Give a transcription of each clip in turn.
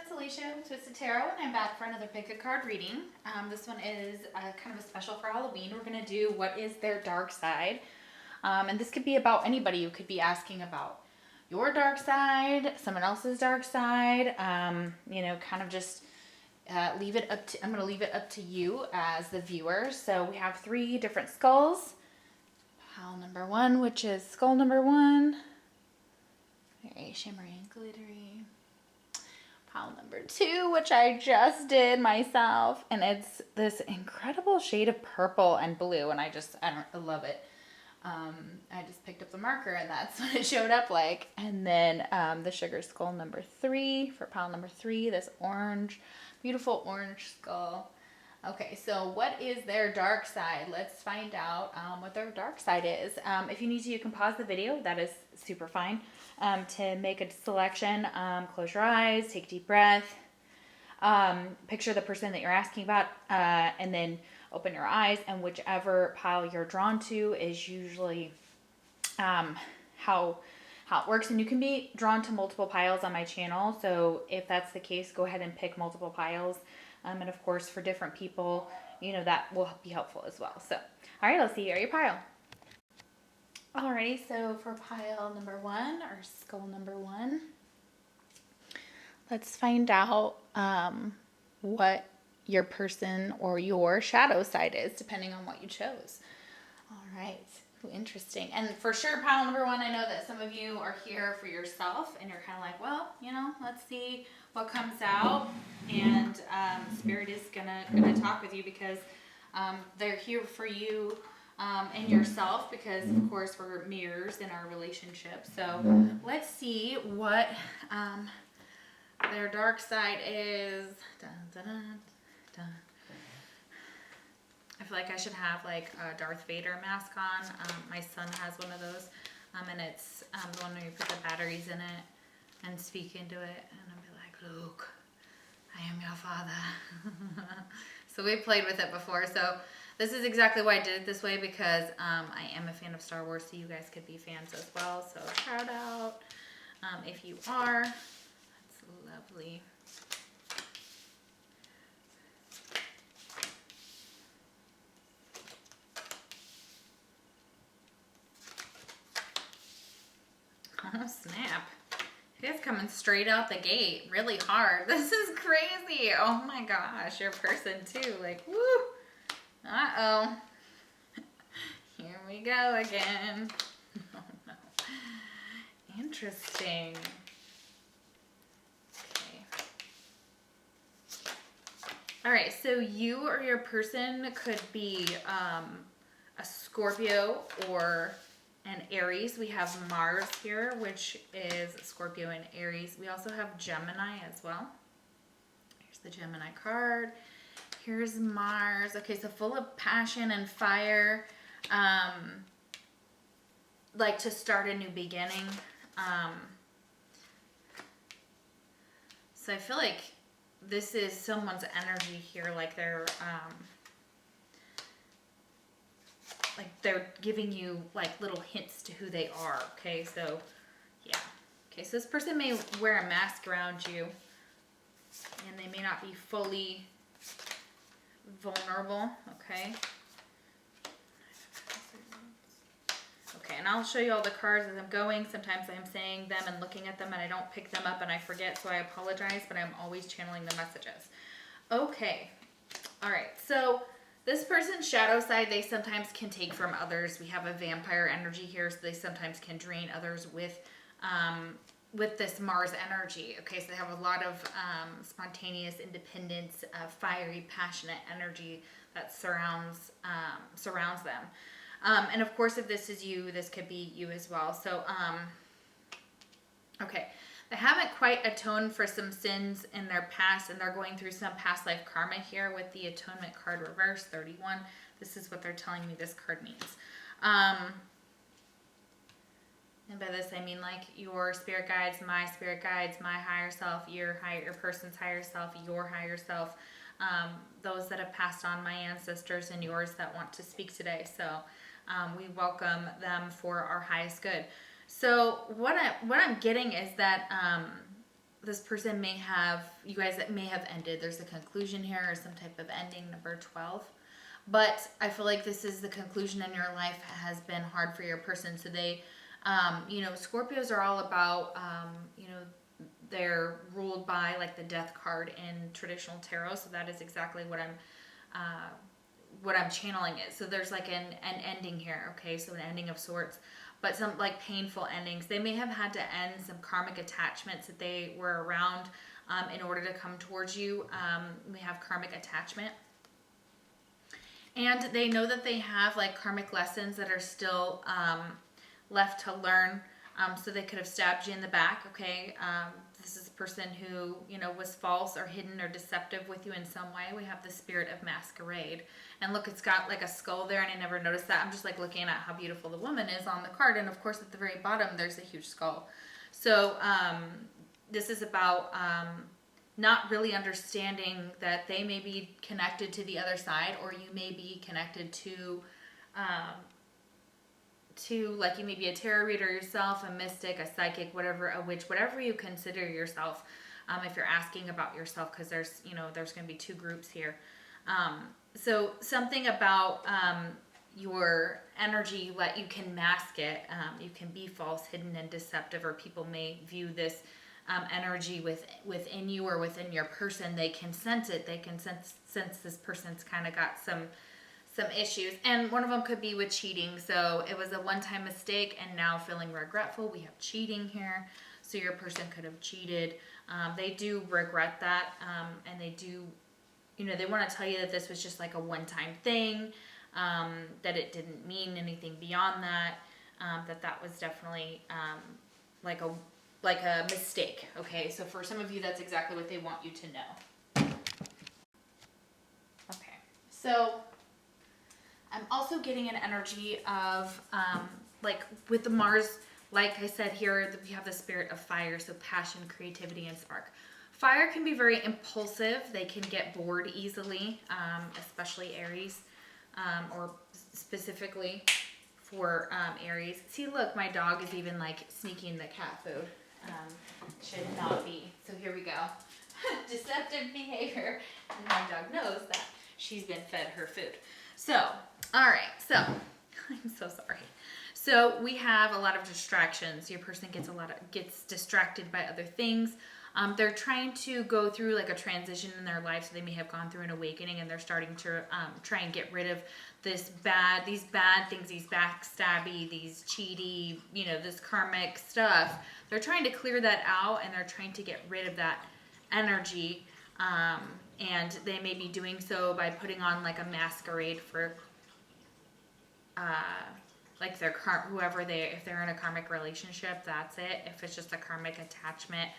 it's Alicia with Twisted Tarot, and I'm back for another pick a card reading. This one is kind of a special for Halloween. We're going to do what is their dark side. And this could be about anybody. You could be asking about your dark side, someone else's dark side, you know, kind of just leave it up to, I'm going to leave it up to you as the viewer. So we have 3 different skulls. Pile number 1, which is skull number 1. Very shimmery and glittery. Pile number 2, which I just did myself, and it's this incredible shade of purple and blue, and I love it. I just picked up the marker, and that's what it showed up like. And then the sugar skull number 3 for pile number 3. This orange, beautiful orange skull. Okay, so what is their dark side? Let's find out what their dark side is. If you need to, you can pause the video. That is super fine. To make a selection, close your eyes, take a deep breath, picture the person that you're asking about, and then open your eyes, and whichever pile you're drawn to is usually how it works. And you can be drawn to multiple piles on my channel, so if that's the case, go ahead and pick multiple piles. And of course, for different people, you know, that will be helpful as well. So, all right, let's see your pile. Alrighty, so for pile number 1, or skull number 1, let's find out what your person or your shadow side is, depending on what you chose. All right, interesting. And for sure, pile number 1, I know that some of you are here for yourself, and you're kind of like, well, you know, let's see what comes out. And Spirit is gonna talk with you, because they're here for you and yourself, because of course we're mirrors in our relationship. So let's see what their dark side is. Dun, dun, dun, dun. I feel like I should have like a Darth Vader mask on. My son has one of those, and it's the one where you put the batteries in it and speak into it, and I'll be like, Luke, I am your father. So we played with it before. So this is exactly why I did it this way, because I am a fan of Star Wars, so you guys could be fans as well. So shout out if you are. That's lovely. Oh, snap. It's coming straight out the gate really hard. This is crazy. Oh my gosh, your person too. Like, woo. Uh-oh. Here we go again. Oh no. Interesting. Okay. All right, so you or your person could be a Scorpio or an Aries. We have Mars here, which is Scorpio and Aries. We also have Gemini as well. Here's the Gemini card. Here's Mars. Okay, so full of passion and fire. Like to start a new beginning. So I feel like this is someone's energy here, like they're giving you like little hints to who they are. Okay, so yeah. Okay, so this person may wear a mask around you, and they may not be fully vulnerable. Okay. Okay, and I'll show you all the cards as I'm going. Sometimes I'm saying them and looking at them, and I don't pick them up and I forget, so I apologize, but I'm always channeling the messages. Okay. All right, so this person's shadow side, they sometimes can take from others. We have a vampire energy here, so they sometimes can drain others with this Mars energy. Okay, so they have a lot of spontaneous independence, fiery, passionate energy that surrounds them. And of course, if this is you, this could be you as well. So, okay. They haven't quite atoned for some sins in their past, and they're going through some past life karma here with the atonement card reverse, 31. This is what they're telling me this card means. And by this, I mean like your spirit guides, my higher self, your person's higher self, your higher self, those that have passed on, my ancestors and yours that want to speak today. So we welcome them for our highest good. So what I'm getting is that this person may have, you guys may have ended. There's a conclusion here or some type of ending, number 12. But I feel like this is the conclusion in your life has been hard for your person. So they, you know, Scorpios are all about, you know, they're ruled by like the death card in traditional tarot. So that is exactly what I'm channeling it. So there's like an ending here. Okay. So an ending of sorts, but some like painful endings. They may have had to end some karmic attachments that they were around, in order to come towards you. We have karmic attachment. And they know that they have like karmic lessons that are still left to learn. So they could have stabbed you in the back, okay? This is a person who, you know, was false or hidden or deceptive with you in some way. We have the spirit of masquerade. And look, it's got like a skull there, and I never noticed that. I'm just like looking at how beautiful the woman is on the card. And of course, at the very bottom, there's a huge skull. So this is about not really understanding that they may be connected to the other side, or you may be connected to like, you may be a tarot reader yourself, a mystic, a psychic, whatever, a witch, whatever you consider yourself. If you're asking about yourself, because there's, you know, there's going to be two groups here. So something about your energy, let you can mask it. You can be false, hidden, and deceptive, or people may view this energy within you or within your person. They can sense it. They can sense this person's kind of got some issues, and one of them could be with cheating. So it was a one-time mistake, and now feeling regretful. We have cheating here, so your person could have cheated. They do regret that, and they do, you know, they want to tell you that this was just like a one-time thing, that it didn't mean anything beyond that, that was definitely like a mistake. Okay, so for some of you, that's exactly what they want you to know. Okay, so I'm also getting an energy of, like with the Mars, like I said here, we have the spirit of fire, so passion, creativity, and spark. Fire can be very impulsive. They can get bored easily, especially Aries, or specifically for Aries. See, look, my dog is even like sneaking the cat food. Should not be. So here we go. Deceptive behavior. And my dog knows that she's been fed her food. So, all right. So, I'm so sorry. So we have a lot of distractions. Your person gets distracted by other things. They're trying to go through like a transition in their life. So they may have gone through an awakening, and they're starting to try and get rid of these bad things, these backstabby, these cheaty, you know, this karmic stuff. They're trying to clear that out, and they're trying to get rid of that energy. And they may be doing so by putting on like a masquerade for like their if they're in a karmic relationship, that's it. If it's just a karmic attachment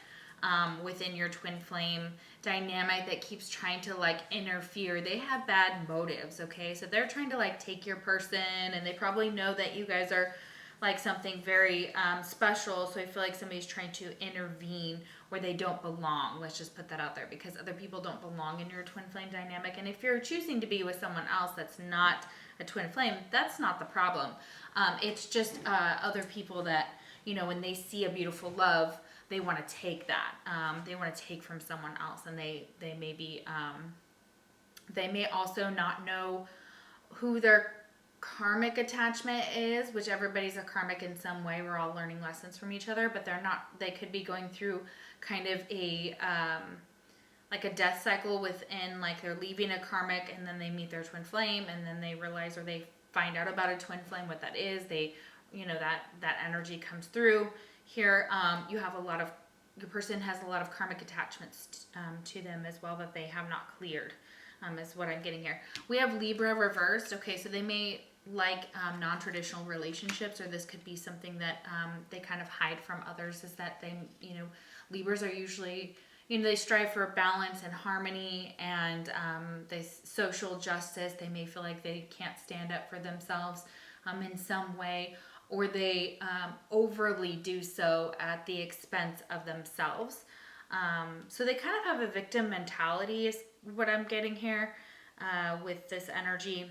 within your twin flame dynamic that keeps trying to like interfere, they have bad motives. Okay, so they're trying to like take your person, and they probably know that you guys are like something very special. So I feel like somebody's trying to intervene where they don't belong. Let's just put that out there, because other people don't belong in your twin flame dynamic. And if you're choosing to be with someone else that's not a twin flame, that's not the problem. It's just other people that, you know, when they see a beautiful love, they want to take that. They want to take from someone else, and they may be, they may also not know who their karmic attachment is, which everybody's a karmic in some way. We're all learning lessons from each other, but they could be going through kind of a, like a death cycle within, like they're leaving a karmic, and then they meet their twin flame, and then they realize, or they find out about a twin flame, what that is. They, you know, that energy comes through here. Your person has a lot of karmic attachments to them as well that they have not cleared, is what I'm getting here. We have Libra Reversed. Okay, so they may like non-traditional relationships, or this could be something that they kind of hide from others, is that they, you know, Libras are usually, you know, they strive for balance and harmony, and they social justice. They may feel like they can't stand up for themselves in some way, or they overly do so at the expense of themselves. So they kind of have a victim mentality, is what I'm getting here with this energy.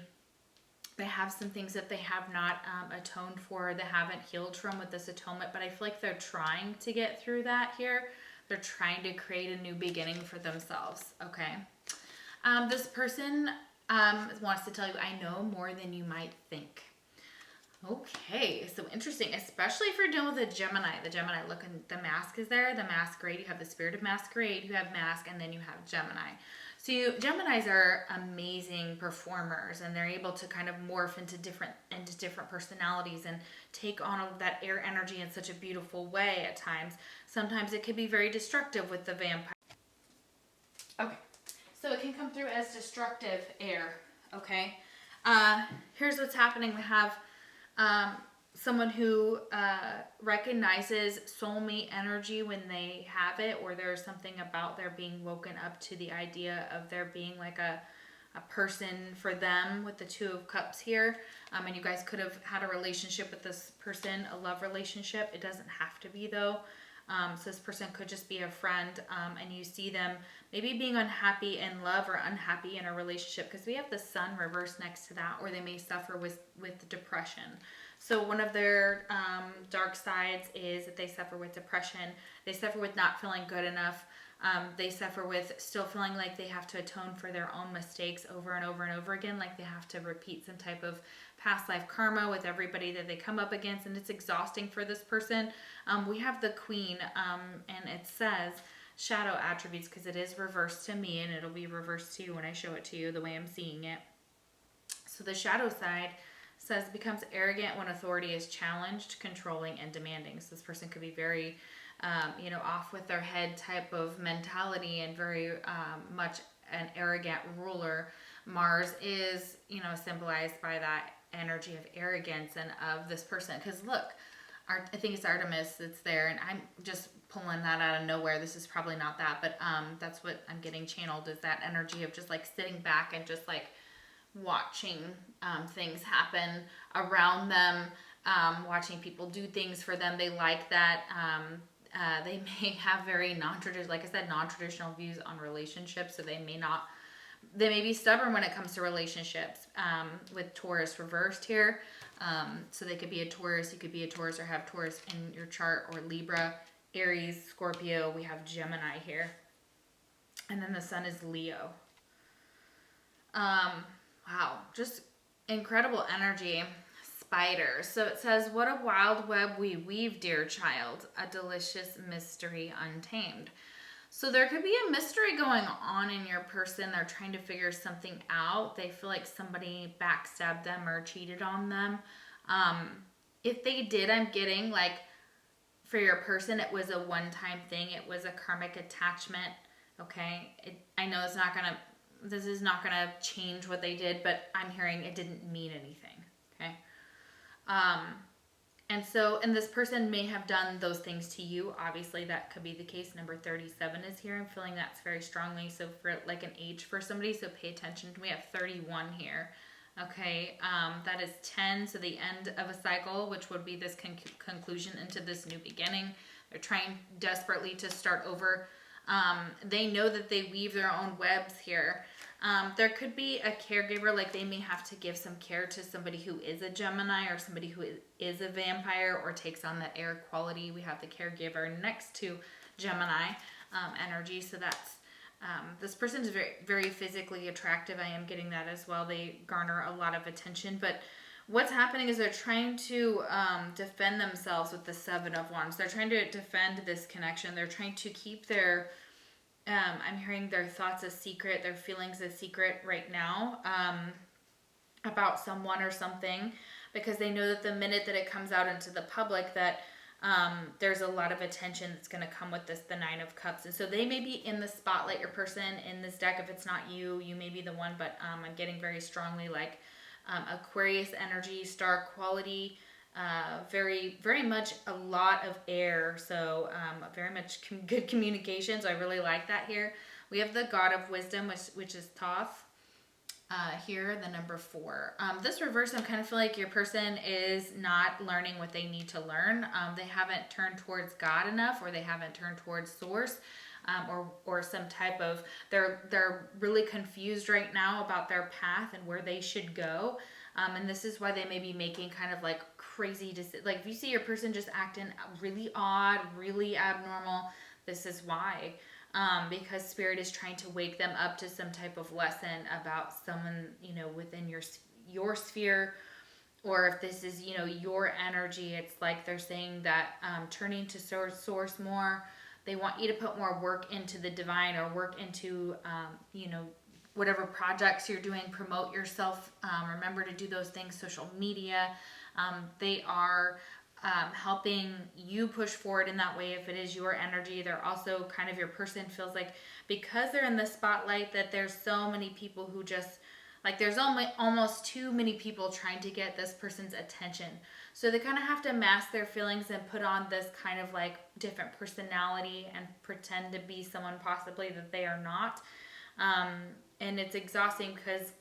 They have some things that they have not atoned for, they haven't healed from with this atonement, but I feel like they're trying to get through that here. They're trying to create a new beginning for themselves, okay? This person wants to tell you, I know more than you might think. Okay, so interesting, especially if you're dealing with a Gemini. The Gemini, look, and the mask is there, the masquerade. You have the spirit of masquerade, you have mask, and then you have Gemini. So Geminis are amazing performers, and they're able to kind of morph into different personalities and take on all of that air energy in such a beautiful way at times. Sometimes it can be very destructive with the vampire. Okay, so it can come through as destructive air, okay? Here's what's happening. We have someone who recognizes soulmate energy when they have it, or there's something about their being woken up to the idea of there being like a person for them with the Two of Cups here. And you guys could have had a relationship with this person, a love relationship. It doesn't have to be though. So this person could just be a friend, and you see them maybe being unhappy in love or unhappy in a relationship, because we have the Sun reversed next to that, or they may suffer with depression. So one of their dark sides is that they suffer with depression. They suffer with not feeling good enough. They suffer with still feeling like they have to atone for their own mistakes over and over and over again, like they have to repeat some type of past life karma with everybody that they come up against, and it's exhausting for this person. We have the Queen, and it says shadow attributes, because it is reversed to me, and it'll be reversed to you when I show it to you the way I'm seeing it. So the shadow side says becomes arrogant when authority is challenged, controlling, and demanding. So this person could be very off with their head type of mentality, and very much an arrogant ruler. Mars is, symbolized by that energy of arrogance and of this person. Because look, I think it's Artemis that's there, and I'm just pulling that out of nowhere. This is probably not that, but that's what I'm getting channeled, is that energy of just like sitting back and just like watching things happen around them, watching people do things for them. They like that. They may have very non-traditional views on relationships, so they may be stubborn when it comes to relationships, with Taurus reversed here. So they could be a Taurus, you could be a Taurus or have Taurus in your chart, or Libra, Aries, Scorpio. We have Gemini here. And then the Sun is Leo. Wow, just incredible energy. Spiders. So it says, what a wild web we weave, dear child, a delicious mystery untamed. So there could be a mystery going on in your person. They're trying to figure something out. They feel like somebody backstabbed them or cheated on them. If they did, I'm getting like, for your person, it was a one-time thing. It was a karmic attachment. Okay. I know this is not gonna change what they did, but I'm hearing it didn't mean anything. Okay. And this person may have done those things to you. Obviously, that could be the case. Number 37 is here. I'm feeling that's very strongly. So for like an age for somebody, so pay attention. We have 31 here. Okay, that is 10. So the end of a cycle, which would be this conclusion into this new beginning. They're trying desperately to start over. They know that they weave their own webs here. There could be a caregiver, like they may have to give some care to somebody who is a Gemini, or somebody who is a vampire or takes on that air quality. We have the caregiver next to Gemini energy. So that's, this person is very, very physically attractive. I am getting that as well. They garner a lot of attention, but what's happening is they're trying to defend themselves with the Seven of Wands. They're trying to defend this connection. They're trying to keep their, I'm hearing their thoughts a secret, their feelings a secret right now, about someone or something, because they know that the minute that it comes out into the public, that there's a lot of attention that's going to come with this, the Nine of Cups. And so they may be in the spotlight, your person in this deck. If it's not you, you may be the one, but I'm getting very strongly like Aquarius energy, star quality, very, very much a lot of air. So very much good communications. I really like that here. We have the God of Wisdom, which is Thoth. Here, the number 4. This reverse, I'm kind of feel like your person is not learning what they need to learn. They haven't turned towards God enough, or they haven't turned towards Source, or some type of, they're really confused right now about their path and where they should go. And this is why they may be making kind of like crazy decisions. Like if you see your person just acting really odd, really abnormal, This is why. Because Spirit is trying to wake them up to some type of lesson about someone, you know, within your sphere, or if this is, you know, your energy. It's like they're saying that turning to source more. They want you to put more work into the divine, or work into, you know, whatever projects you're doing. Promote yourself. Remember to do those things. Social media. They are helping you push forward in that way. If it is your energy, they're also kind of, your person feels like, because they're in the spotlight, that there's so many people who just, like, there's almost too many people trying to get this person's attention. So they kind of have to mask their feelings and put on this kind of like different personality and pretend to be someone possibly that they are not. And it's exhausting because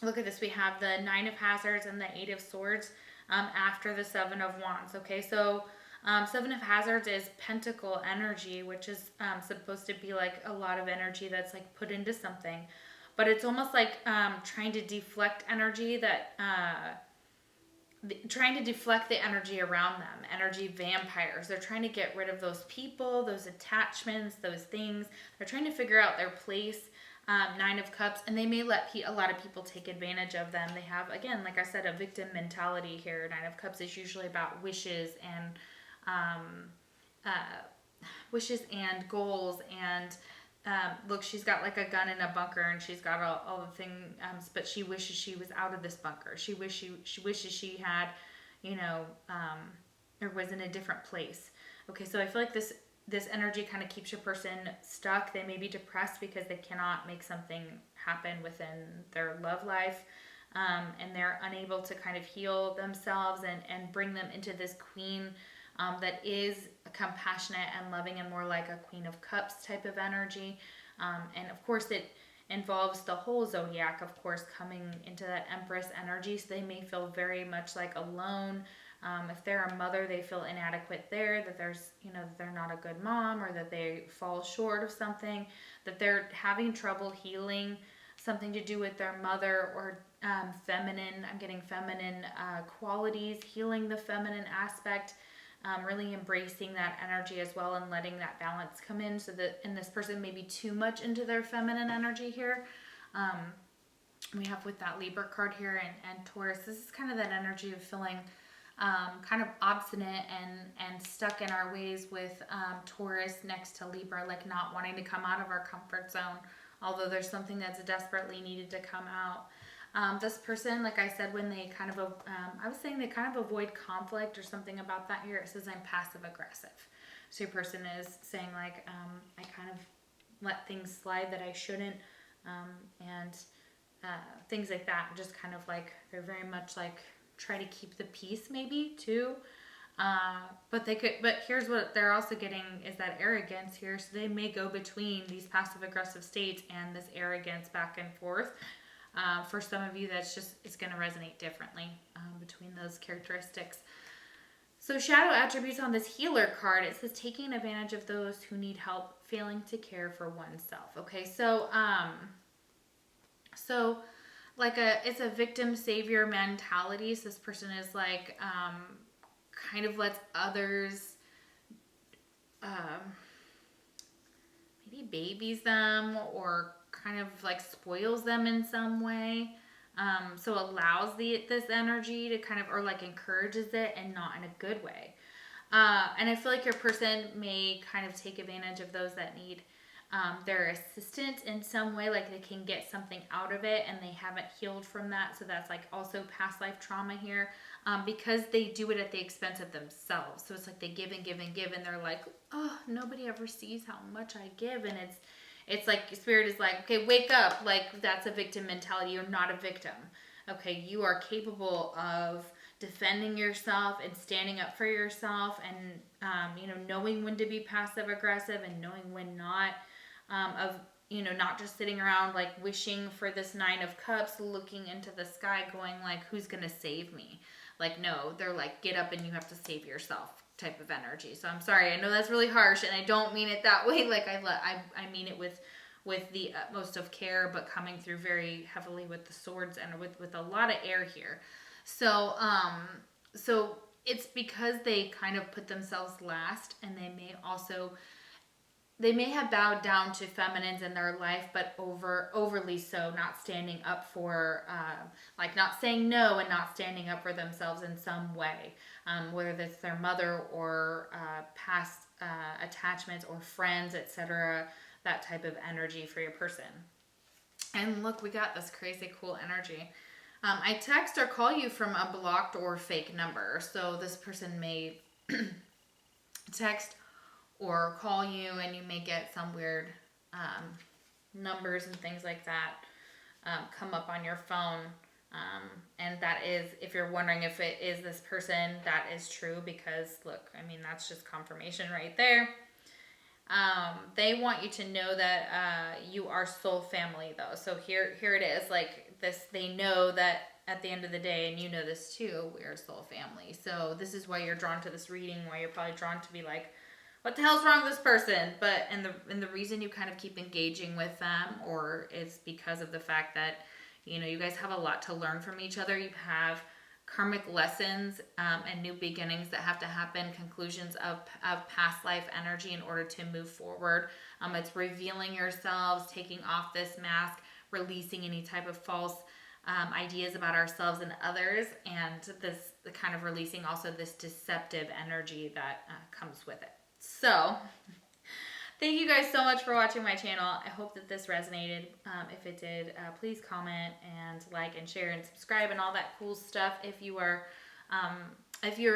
look at this. We have the Nine of Hazards and the Eight of Swords after the Seven of Wands. Okay, so Seven of Hazards is pentacle energy, which is supposed to be like a lot of energy that's like put into something. But it's almost like trying to deflect energy that, trying to deflect the energy around them. Energy vampires. They're trying to get rid of those people, those attachments, those things. They're trying to figure out their place. Nine of Cups, and they may let a lot of people take advantage of them. They have, again, like I said, a victim mentality here. Nine of Cups is usually about wishes and goals, and look, she's got like a gun in a bunker, and she's got all the things, but she wishes she was out of this bunker. She wishes she had, you know, or was in a different place. Okay, so I feel like this energy kind of keeps your person stuck. They may be depressed because they cannot make something happen within their love life, and they're unable to kind of heal themselves and bring them into this queen that is compassionate and loving and more like a Queen of Cups type of energy. And of course it involves the whole zodiac, of course, coming into that Empress energy. So they may feel very much like alone. If they're a mother, they feel inadequate there, that there's, you know, that they're not a good mom, or that they fall short of something, that they're having trouble healing something to do with their mother, or feminine. I'm getting feminine qualities, healing the feminine aspect, really embracing that energy as well, and letting that balance come in, so that, and this person may be too much into their feminine energy here. We have with that Libra card here and Taurus, this is kind of that energy of feeling kind of obstinate and stuck in our ways with Taurus next to Libra, like not wanting to come out of our comfort zone, although there's something that's desperately needed to come out. This person, like I said, when they kind of, I was saying they kind of avoid conflict or something about that here. It says I'm passive aggressive. So your person is saying like, I kind of let things slide that I shouldn't, and things like that. Just kind of like, they're very much like, try to keep the peace maybe too, but here's what they're also getting is that arrogance here. So they may go between these passive aggressive states and this arrogance back and forth. For some of you, it's going to resonate differently between those characteristics. So shadow attributes on this healer card, it says taking advantage of those who need help, failing to care for oneself. Okay, so like it's a victim savior mentality. So this person is like, kind of lets others, maybe babies them, or kind of like spoils them in some way. So allows this energy to kind of, or like encourages it, and not in a good way. And I feel like your person may kind of take advantage of those that need their assistance in some way, like they can get something out of it and they haven't healed from that. So that's like also past life trauma here, because they do it at the expense of themselves. So it's like they give and give and give, and they're like, oh, nobody ever sees how much I give. And it's like Spirit is like, okay, wake up. Like that's a victim mentality. You're not a victim. Okay, you are capable of defending yourself and standing up for yourself, and you know, knowing when to be passive aggressive and knowing when not. Of, you know, not just sitting around like wishing for this Nine of Cups, looking into the sky going like, who's gonna save me? Like, no, they're like, get up and you have to save yourself type of energy. So I'm sorry, I know that's really harsh, and I don't mean it that way. Like I mean it with the utmost of care, but coming through very heavily with the swords and with a lot of air here. So so it's because they kind of put themselves last, and they may also they may have bowed down to feminines in their life, but overly so, not standing up for, like not saying no and not standing up for themselves in some way, whether that's their mother or past attachments or friends, etc. That type of energy for your person. And look, we got this crazy cool energy. I text or call you from a blocked or fake number. So this person may text or call you, and you may get some weird numbers and things like that come up on your phone. And that is, if you're wondering if it is this person, that is true, because look, I mean, that's just confirmation right there. They want you to know that you are soul family, though. So here it is, like this. They know that at the end of the day, and you know this too, we are soul family. So this is why you're drawn to this reading. Why you're probably drawn to be like, what the hell's wrong with this person? But and the reason you kind of keep engaging with them, or is because of the fact that, you know, you guys have a lot to learn from each other. You have karmic lessons and new beginnings that have to happen, conclusions of past life energy in order to move forward. It's revealing yourselves, taking off this mask, releasing any type of false ideas about ourselves and others, and the kind of releasing also this deceptive energy that comes with it. So thank you guys so much for watching my channel. I hope that this resonated. If it did, please comment and like and share and subscribe and all that cool stuff. If you're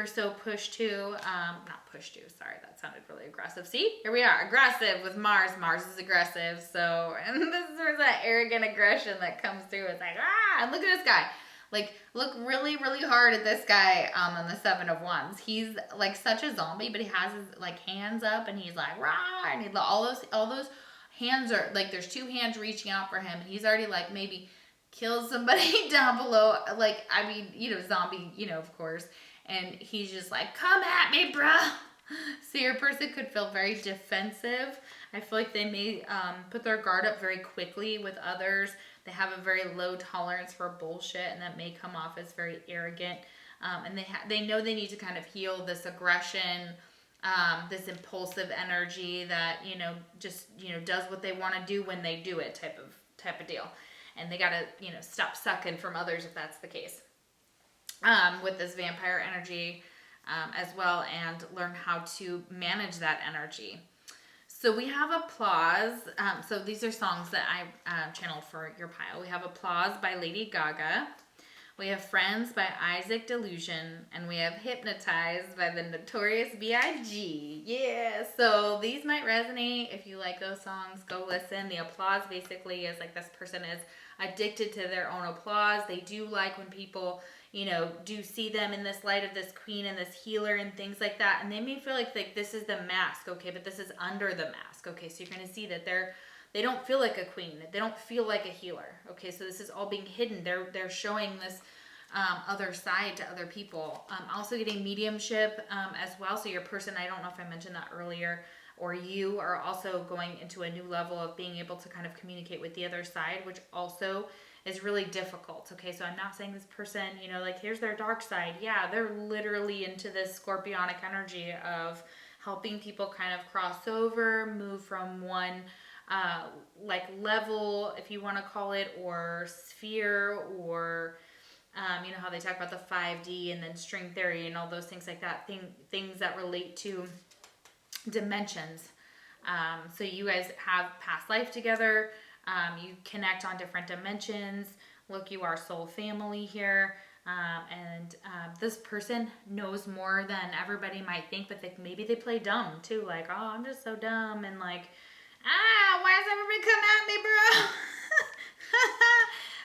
so pushed to, not pushed to, sorry, that sounded really aggressive. See, here we are, aggressive with Mars. Mars is aggressive. So, and this is where that arrogant aggression that comes through. It's like, and look at this guy. Like, look really, really hard at this guy on the Seven of Wands. He's like such a zombie, but he has his like hands up, and he's like, rah, and all those hands are like, there's two hands reaching out for him, and he's already like maybe killed somebody down below. Like, I mean, you know, zombie, you know, of course. And he's just like, come at me, bruh. So your person could feel very defensive. I feel like they may put their guard up very quickly with others. They have a very low tolerance for bullshit, and that may come off as very arrogant. And they know they need to kind of heal this aggression, this impulsive energy that, you know, just, you know, does what they want to do when they do it type of deal. And they got to, you know, stop sucking from others if that's the case. With this vampire energy as well, and learn how to manage that energy. So we have Applause. So these are songs that I channeled for your pile. We have Applause by Lady Gaga. We have Friends by Isaac Delusion. And we have Hypnotized by the Notorious B.I.G. Yeah, so these might resonate. If you like those songs, go listen. The applause basically is like this person is addicted to their own applause. They do like when people, you know, do see them in this light of this queen and this healer and things like that. And they may feel like this is the mask, okay, but this is under the mask, okay? So you're going to see that they don't feel like a queen. They don't feel like a healer, okay? So this is all being hidden. They're showing this other side to other people. Also getting mediumship as well. So your person, I don't know if I mentioned that earlier, or you are also going into a new level of being able to kind of communicate with the other side, which also is really difficult, okay? So I'm not saying this person, you know, like, here's their dark side. Yeah, they're literally into this scorpionic energy of helping people kind of cross over, move from one, like, level, if you want to call it, or sphere, or, you know, how they talk about the 5D and then string theory and all those things like that, things that relate to dimensions. So you guys have past life together. You connect on different dimensions. Look, you are soul family here. And this person knows more than everybody might think, but maybe they play dumb too. Like, oh, I'm just so dumb. And like, why does everybody come at me,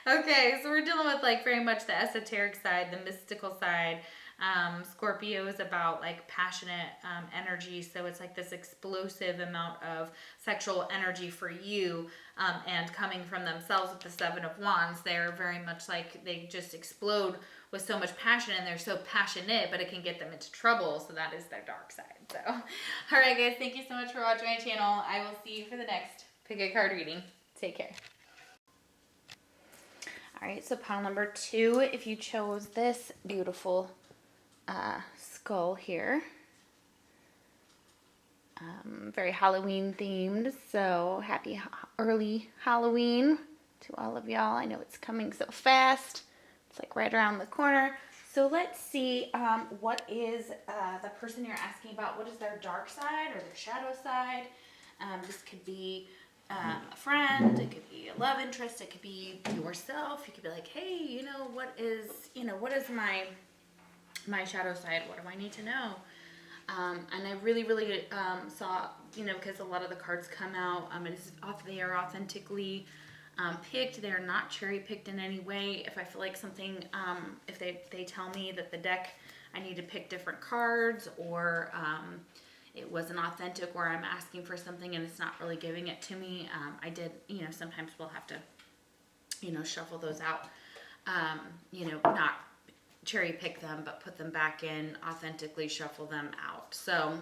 bro? Okay, so we're dealing with like very much the esoteric side, the mystical side. Scorpio is about like passionate energy, so it's like this explosive amount of sexual energy for you, and coming from themselves with the Seven of Wands, they're very much like they just explode with so much passion, and they're so passionate, but it can get them into trouble, so that is their dark side. So, all right, guys, thank you so much for watching my channel. I will see you for the next pick a card reading. Take care. All right, so pile number 2, if you chose this beautiful skull here. Very Halloween themed. So happy early Halloween to all of y'all. I know it's coming so fast. It's like right around the corner. So let's see, what is the person you're asking about? What is their dark side or their shadow side? This could be a friend, it could be a love interest, it could be yourself. You could be like, hey, what is my shadow side? What do I need to know? And I really saw, because a lot of the cards come out, they are authentically picked. They're not cherry picked in any way. If I feel like something, if they tell me that the deck, I need to pick different cards, or it wasn't authentic, or I'm asking for something and it's not really giving it to me, I did, sometimes we'll have to, shuffle those out, not cherry pick them, but put them back in, authentically shuffle them out. So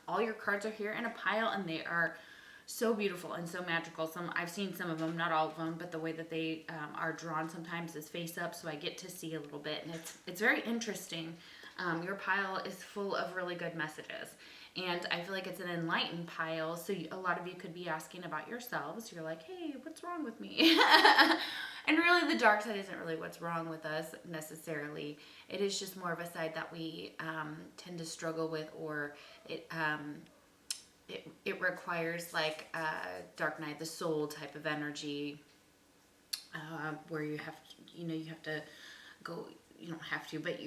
all your cards are here in a pile, and they are so beautiful and so magical. I've seen some of them, not all of them, but the way that they are drawn sometimes is face up, so I get to see a little bit, and it's very interesting. Your pile is full of really good messages, and I feel like it's an enlightened pile, so a lot of you could be asking about yourselves. You're like, hey, what's wrong with me? And really the dark side isn't really what's wrong with us necessarily. It is just more of a side that we tend to struggle with, or it requires like a dark night of the soul type of energy, where you have to go. You don't have to, but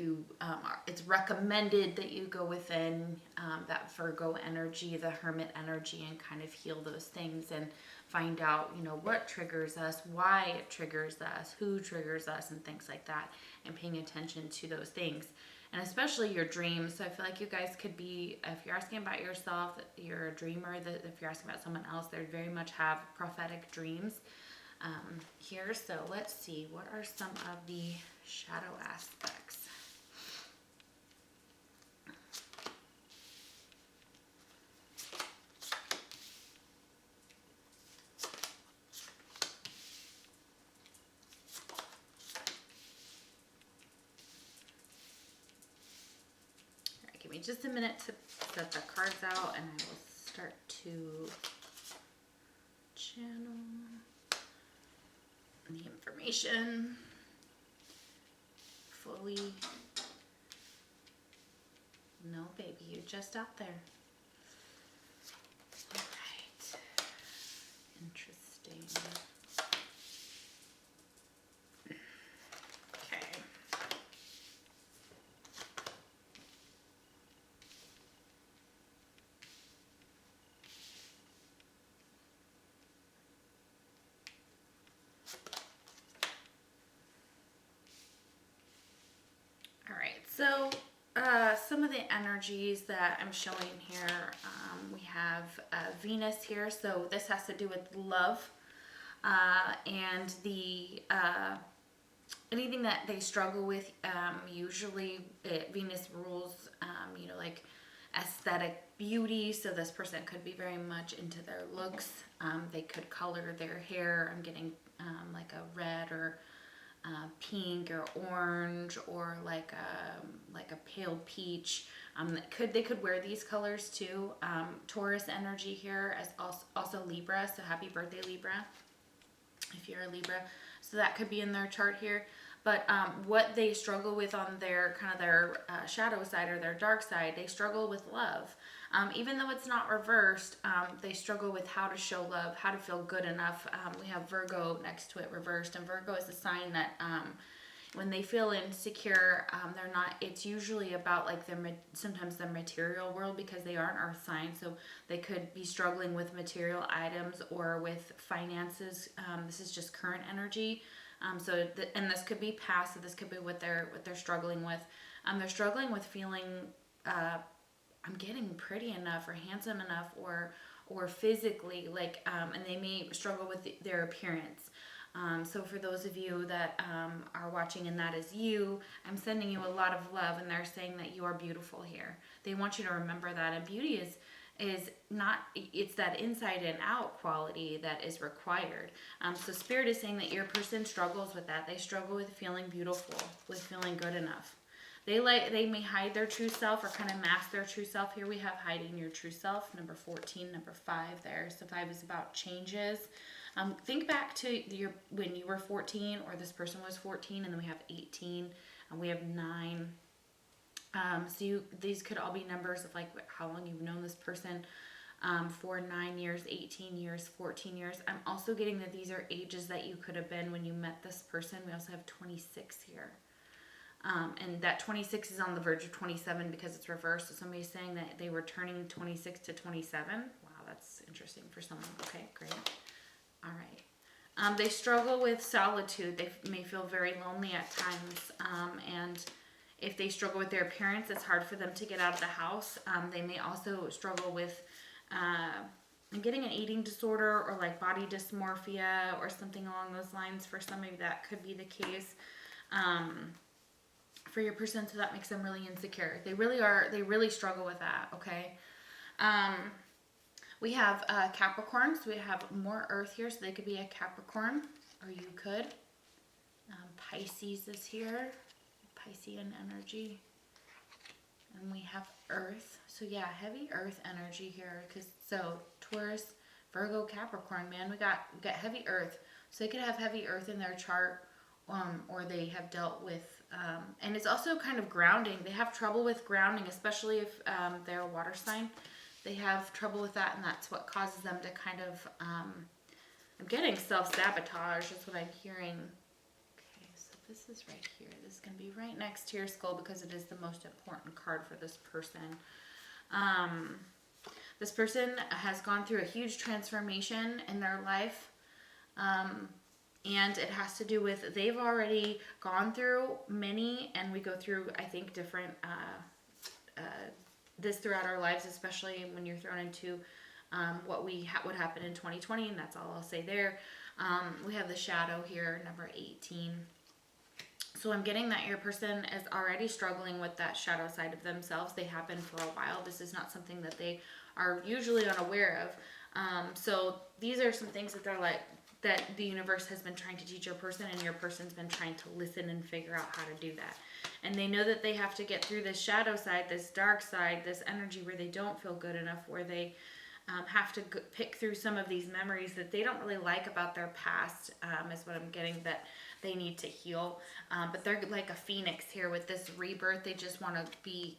it's recommended that you go within that Virgo energy, the Hermit energy, and kind of heal those things and find out, what triggers us, why it triggers us, who triggers us, and things like that, and paying attention to those things. And especially your dreams. So I feel like you guys could be, if you're asking about yourself, you're a dreamer. That if you're asking about someone else, they very much have prophetic dreams here. So let's see, what are some of the shadow aspects? Give me just a minute to set the cards out, and I will start to channel the information fully. No, baby, you're just out there. All right. Interesting. So some of the energies that I'm showing here, we have Venus here, so this has to do with love, and the anything that they struggle with. Usually Venus rules, like aesthetic beauty, so this person could be very much into their looks. They could color their hair. I'm getting like a red or pink or orange, or like a pale peach. They could wear these colors too. Taurus energy here, as also Libra, so happy birthday Libra if you're a Libra. So that could be in their chart here. But what they struggle with on their shadow side or their dark side, they struggle with love. Even though it's not reversed, they struggle with how to show love, how to feel good enough. We have Virgo next to it reversed, and Virgo is a sign that when they feel insecure, they're not. It's usually about like sometimes the material world, because they are an earth sign, so they could be struggling with material items or with finances. This is just current energy. And this could be past, so this could be what they're struggling with. They're struggling with feeling I'm getting pretty enough or handsome enough or physically, like, and they may struggle with their appearance. So for those of you that are watching and that is you, I'm sending you a lot of love, and they're saying that you are beautiful here. They want you to remember that. And beauty is not, it's that inside and out quality that is required. So Spirit is saying that your person struggles with that. They struggle with feeling beautiful, with feeling good enough. They may hide their true self or kind of mask their true self. Here we have hiding your true self, number 14, number 5 there. So 5 is about changes. Think back to when you were 14 or this person was 14, and then we have 18 and we have 9. So these could all be numbers of like how long you've known this person for 9 years, 18 years, 14 years. I'm also getting that these are ages that you could have been when you met this person. We also have 26 here. And that 26 is on the verge of 27 because it's reversed. So somebody's saying that they were turning 26 to 27. Wow, that's interesting for someone. Okay, great. All right. They struggle with solitude. They may feel very lonely at times. And if they struggle with their appearance, it's hard for them to get out of the house. They may also struggle with getting an eating disorder or like body dysmorphia or something along those lines. For some of you, that could be the case. For your person, so that makes them really insecure. They really struggle with that, okay? We have Capricorns. We have more Earth here, so they could be a Capricorn, or you could. Pisces is here, Piscean energy. And we have Earth. So yeah, heavy Earth energy here. So Taurus, Virgo, Capricorn, man, we got heavy Earth. So they could have heavy Earth in their chart, or they have dealt with, and it's also kind of grounding. They have trouble with grounding, especially if they're a water sign. They have trouble with that, and that's what causes them to kind of, I'm getting self-sabotage, is what I'm hearing. Okay, so this is right here. This is going to be right next to your skull because it is the most important card for this person. This person has gone through a huge transformation in their life, and it has to do with they've already gone through many, and we go through, I think, different this throughout our lives, especially when you're thrown into what happened in 2020, and that's all I'll say there. We have the shadow here, number 18. So I'm getting that your person is already struggling with that shadow side of themselves. They have been for a while. This is not something that they are usually unaware of. So these are some things that they're like, that the universe has been trying to teach your person, and your person's been trying to listen and figure out how to do that. And they know that they have to get through this shadow side, this dark side, this energy where they don't feel good enough, where they have to pick through some of these memories that they don't really like about their past, is what I'm getting that they need to heal. But they're like a phoenix here with this rebirth. They just want to be,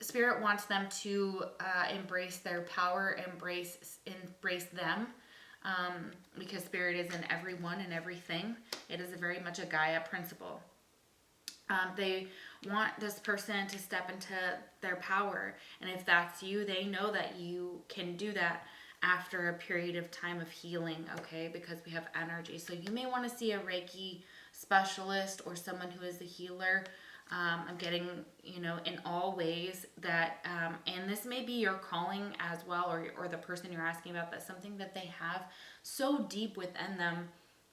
Spirit wants them to embrace their power, embrace them. Because Spirit is in everyone and everything. It is very much a Gaia principle. They want this person to step into their power. And if that's you, they know that you can do that after a period of time of healing, okay? Because we have energy. So you may want to see a Reiki specialist or someone who is a healer. I'm getting, in all ways that, and this may be your calling as well, or the person you're asking about, that's something that they have so deep within them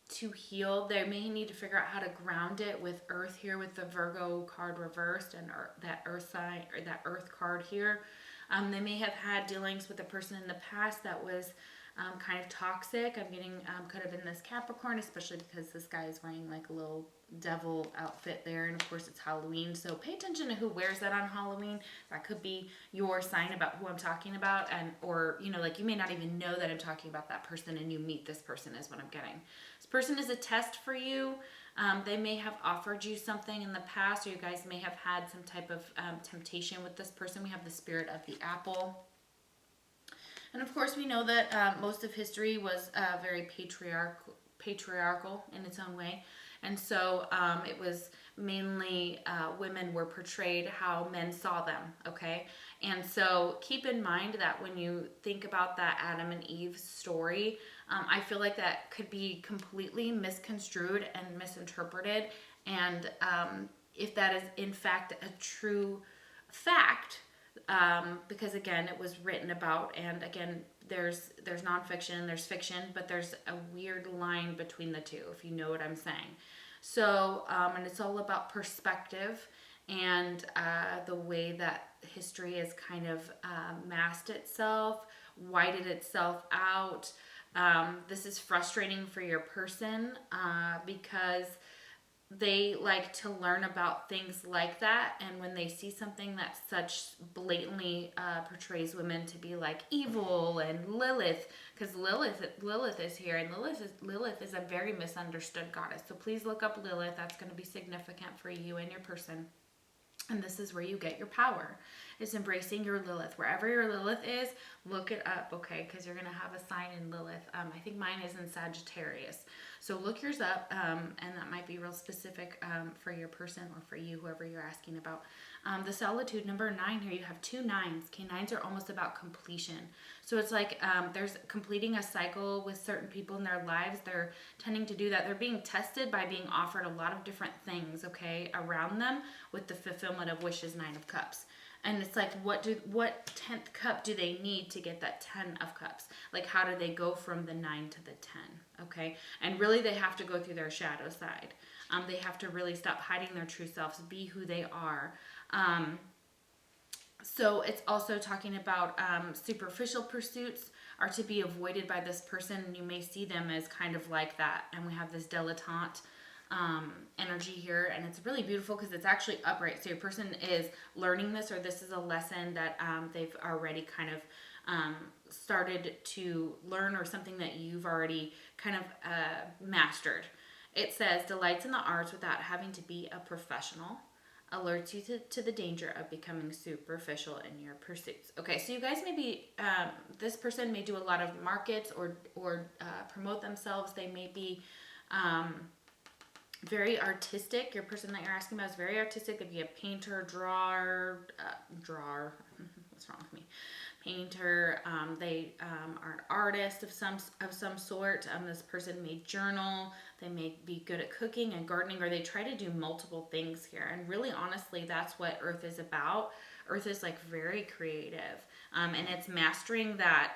to heal. They may need to figure out how to ground it with Earth here, with the Virgo card reversed, and that Earth sign, or that Earth card here. They may have had dealings with a person in the past that was kind of toxic. I'm getting could have been this Capricorn, especially because this guy is wearing like a little devil outfit there, and of course it's Halloween, so pay attention to who wears that on Halloween. That could be your sign about who I'm talking about, and or like you may not even know that I'm talking about that person, and you meet this person, is what I'm getting. This person is a test for you. They may have offered you something in the past, or you guys may have had some type of temptation with this person. We have the spirit of the apple. And of course, we know that most of history was very patriarchal in its own way. And so it was mainly women were portrayed how men saw them, okay? And so keep in mind that when you think about that Adam and Eve story, I feel like that could be completely misconstrued and misinterpreted. And if that is in fact a true fact, because again, it was written about, and again, there's nonfiction, there's fiction, but there's a weird line between the two, if you know what I'm saying. So, and it's all about perspective and the way that history has kind of masked itself, whited itself out. This is frustrating for your person because they like to learn about things like that, and when they see something that such blatantly portrays women to be like evil and Lilith, because Lilith is here, and Lilith is a very misunderstood goddess. So please look up Lilith. That's going to be significant for you and your person. And this is where you get your power. It's embracing your Lilith. Wherever your Lilith is, look it up, okay? Because you're going to have a sign in Lilith. I think mine is in Sagittarius. So look yours up, and that might be real specific for your person or for you, whoever you're asking about. The solitude, number 9 here, you have 2 9s. Okay, 9s are almost about completion. So it's like there's completing a cycle with certain people in their lives. They're tending to do that. They're being tested by being offered a lot of different things, okay, around them with the fulfillment of wishes, 9 of Cups. And it's like, what 10th cup do they need to get that 10 of Cups? Like, how do they go from the 9 to the 10, okay? And really, they have to go through their shadow side. They have to really stop hiding their true selves, be who they are. So it's also talking about superficial pursuits are to be avoided by this person. You may see them as kind of like that. And we have this dilettante energy here, and it's really beautiful because it's actually upright. So your person is learning this, or this is a lesson that they've already kind of started to learn, or something that you've already kind of mastered. It says, delights in the arts without having to be a professional, alerts you to the danger of becoming superficial in your pursuits. Okay, so you guys may be, this person may do a lot of markets or promote themselves. They may be very artistic. Your person that you're asking about is very artistic. They'd be a painter, drawer, what's wrong with me? Painter. They are an artist of some sort. This person may journal. They may be good at cooking and gardening, or they try to do multiple things here. And really, honestly, that's what Earth is about. Earth is like very creative, and it's mastering that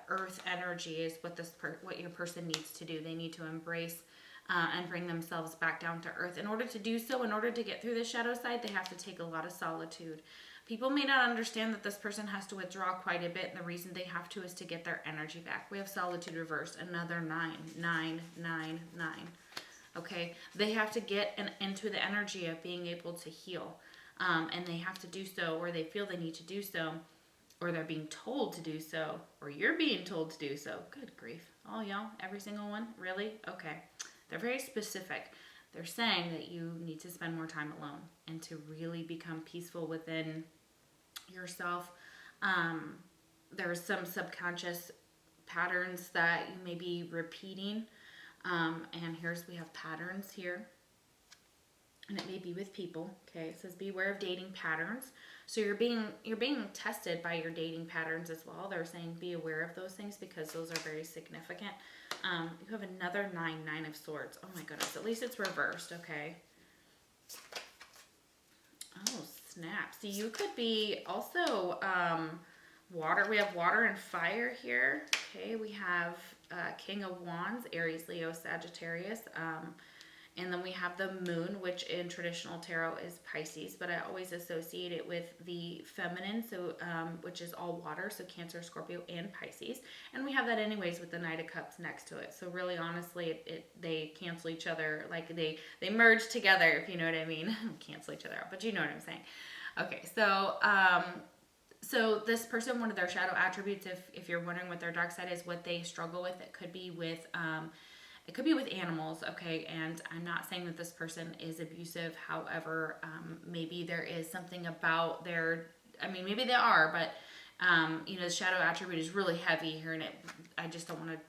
Earth energy is what your person needs to do. They need to embrace and bring themselves back down to earth. In order to do so, in order to get through the shadow side, they have to take a lot of solitude. People may not understand that this person has to withdraw quite a bit, and the reason they have to is to get their energy back. We have solitude reversed, another 9, 9, 9, 9. Okay, they have to get into the energy of being able to heal, and they have to do so, or they feel they need to do so, or they're being told to do so, or you're being told to do so. Good grief. All y'all, every single one? Really? Okay. They're very specific. They're saying that you need to spend more time alone and to really become peaceful within yourself. There's some subconscious patterns that you may be repeating. And we have patterns here. And it may be with people. Okay, it says beware of dating patterns. So you're being tested by your dating patterns as well. They're saying be aware of those things because those are very significant. You have another 9 of Swords. Oh my goodness, at least it's reversed, okay? Oh, snap. See, you could be also water. We have water and fire here. Okay, we have King of Wands, Aries, Leo, Sagittarius. And then we have the moon, which in traditional tarot is Pisces, but I always associate it with the feminine, so which is all water, so Cancer, Scorpio, and Pisces. And we have that anyways with the Knight of Cups next to it. So really, honestly, they cancel each other, like they merge together, if you know what I mean. Cancel each other out, but you know what I'm saying. Okay, so so this person, one of their shadow attributes, if you're wondering what their dark side is, what they struggle with, it could be with animals, okay? And I'm not saying that this person is abusive. However, maybe there is something about maybe they are, but, the shadow attribute is really heavy here, and I just don't want to,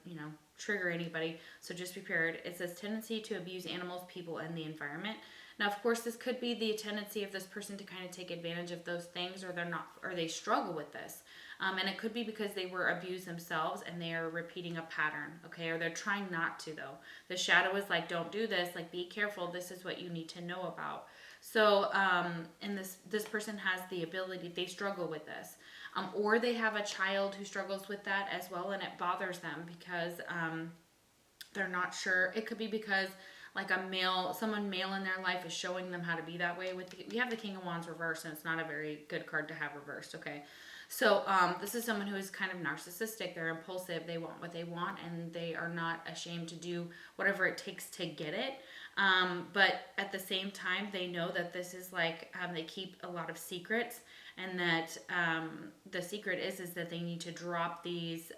trigger anybody. So just be prepared. It says tendency to abuse animals, people, and the environment. Now, of course, this could be the tendency of this person to kind of take advantage of those things, or they struggle with this. And it could be because they were abused themselves and they are repeating a pattern, okay? Or they're trying not to, though. The shadow is like, don't do this. Like, be careful. This is what you need to know about. So, and this person has the ability, they struggle with this. Or they have a child who struggles with that as well, and it bothers them because they're not sure. It could be because like someone male in their life is showing them how to be that way. We have the King of Wands reversed, and it's not a very good card to have reversed, okay? So this is someone who is kind of narcissistic. They're impulsive. They want what they want, and they are not ashamed to do whatever it takes to get it. But at the same time, they know that this is like, they keep a lot of secrets, and that the secret is that they need to drop these,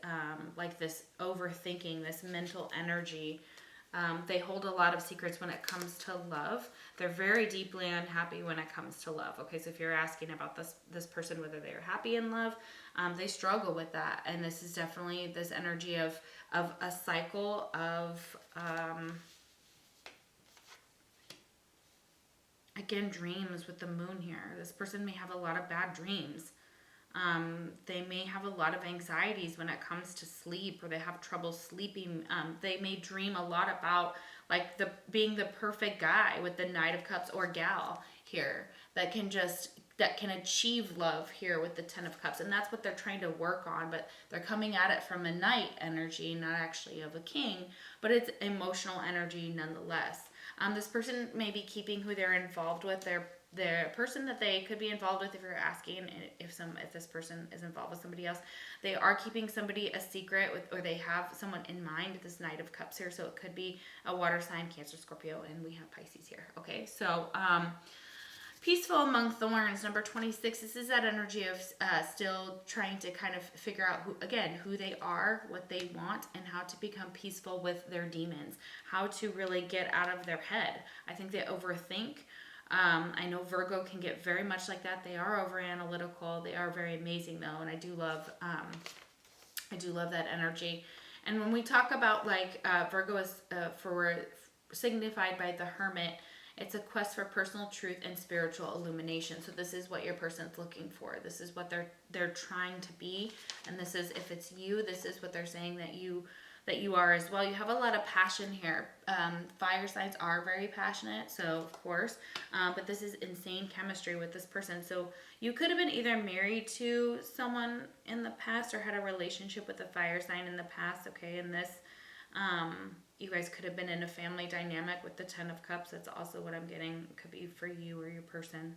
like this overthinking, this mental energy. They hold a lot of secrets when it comes to love. They're very deeply unhappy when it comes to love. Okay, so if you're asking about this person, whether they're happy in love, they struggle with that. And this is definitely this energy of a cycle of, again, dreams with the moon here. This person may have a lot of bad dreams. They may have a lot of anxieties when it comes to sleep, or they have trouble sleeping. They may dream a lot about like being the perfect guy with the Knight of Cups, or gal here that can achieve love here with the Ten of Cups. And that's what they're trying to work on, but they're coming at it from a knight energy, not actually of a king, but it's emotional energy nonetheless. This person may be keeping who they're involved with, the person that they could be involved with. If you're asking if this person is involved with somebody else, they are keeping somebody a secret with, or they have someone in mind, this Knight of Cups here. So it could be a water sign, Cancer, Scorpio, and we have Pisces here. Okay, so peaceful among thorns, number 26. This is that energy of still trying to kind of figure out who they are, what they want, and how to become peaceful with their demons, how to really get out of their head. I think they overthink. I know Virgo can get very much like that. They are over analytical. They are very amazing though, and I do love that energy. And when we talk about like Virgo is signified by the Hermit. It's a quest for personal truth and spiritual illumination. So this is what your person's looking for. This is what they're trying to be, and this is, if it's you, this is what they're saying that you are as well. You have a lot of passion here. Fire signs are very passionate, so of course, but this is insane chemistry with this person. So you could have been either married to someone in the past or had a relationship with a fire sign in the past. Okay, and this, you guys could have been in a family dynamic with the Ten of Cups. That's also what I'm getting. It could be for you or your person.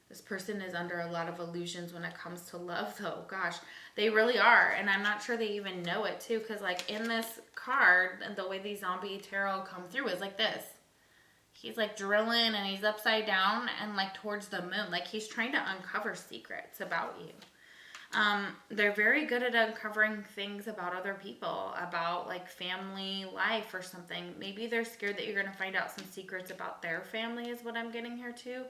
This person is under a lot of illusions when it comes to love, though. Gosh, they really are. And I'm not sure they even know it, too. Because, like, in this card, the way these zombie tarot come through is like this. He's, like, drilling, and he's upside down and, like, towards the moon. Like, he's trying to uncover secrets about you. They're very good at uncovering things about other people, about like family life or something. Maybe they're scared that you're going to find out some secrets about their family is what I'm getting here too.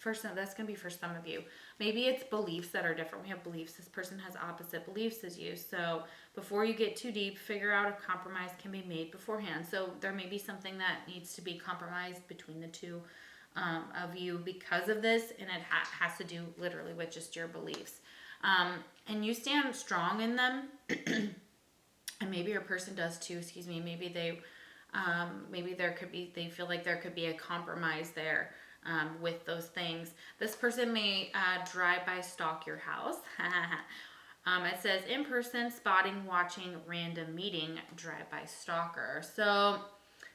That's going to be for some of you. Maybe it's beliefs that are different. We have beliefs. This person has opposite beliefs as you. So before you get too deep, figure out if compromise can be made beforehand. So there may be something that needs to be compromised between the two of you because of this. And it has to do literally with just your beliefs. And you stand strong in them, and maybe your person does too, maybe they feel like there could be a compromise there, with those things. This person may, drive-by stalk your house. It says in person, spotting, watching, random meeting, drive-by stalker. So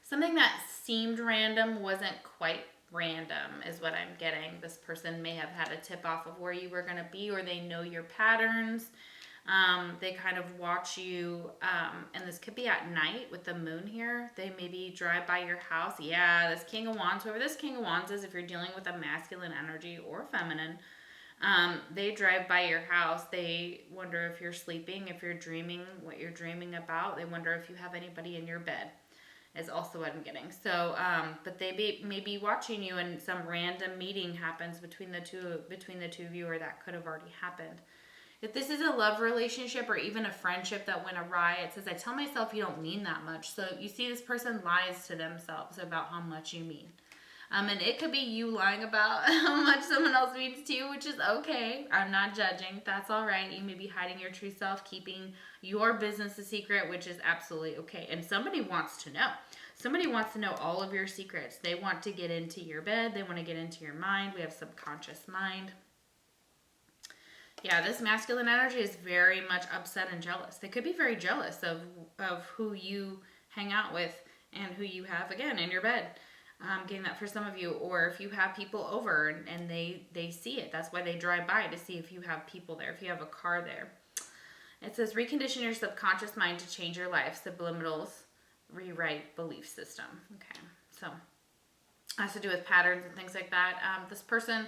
something that seemed random wasn't quite random is what I'm getting. This person may have had a tip off of where you were going to be, or they know your patterns. They kind of watch you, and this could be at night with the moon here. They maybe drive by your house. Yeah, this King of Wands, whoever this King of Wands is, if you're dealing with a masculine energy or feminine, they drive by your house. They wonder if you're sleeping, if you're dreaming, what you're dreaming about. They wonder if you have anybody in your bed. Is also what I'm getting. So, but they may be watching you, and some random meeting happens between the two of you, or that could have already happened. If this is a love relationship or even a friendship that went awry, it says, I tell myself you don't mean that much. So you see this person lies to themselves about how much you mean. And it could be you lying about how much someone else means to you, which is okay. I'm not judging. That's all right. You may be hiding your true self, keeping your business a secret, which is absolutely okay. And somebody wants to know. Somebody wants to know all of your secrets. They want to get into your bed. They want to get into your mind. We have subconscious mind. Yeah, this masculine energy is very much upset and jealous. They could be very jealous of who you hang out with and who you have, again, in your bed. Getting that for some of you, or if you have people over and they see it. That's why they drive by, to see if you have people there, if you have a car there. It says recondition your subconscious mind to change your life. Subliminals rewrite belief system. Okay, so has to do with patterns and things like that. This person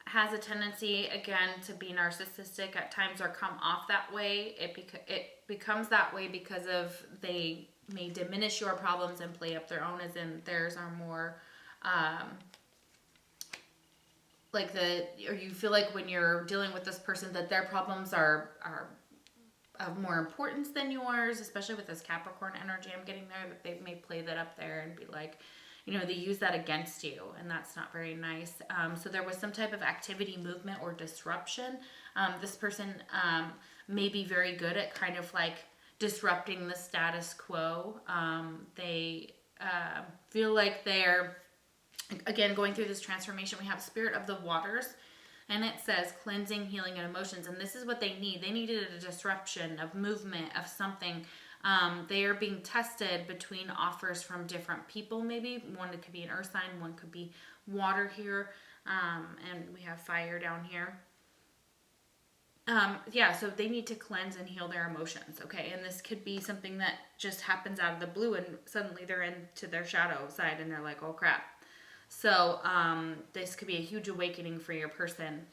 has a tendency, again, to be narcissistic at times or come off that way. It becomes that way because of they may diminish your problems and play up their own, as in theirs are more or you feel like when you're dealing with this person that their problems are of more importance than yours, especially with this Capricorn energy I'm getting there, that they may play that up there and be like, they use that against you, and that's not very nice. So there was some type of activity, movement, or disruption. This person may be very good at kind of like disrupting the status quo. They feel like they're, again, going through this transformation. We have Spirit of the Waters, and it says cleansing, healing, and emotions. And this is what they need. They needed a disruption of movement, of something. They are being tested between offers from different people, maybe. One could be an earth sign, one could be water here, and we have fire down here. So they need to cleanse and heal their emotions, okay? And this could be something that just happens out of the blue, and suddenly they're into their shadow side, and they're like, oh crap. So this could be a huge awakening for your person.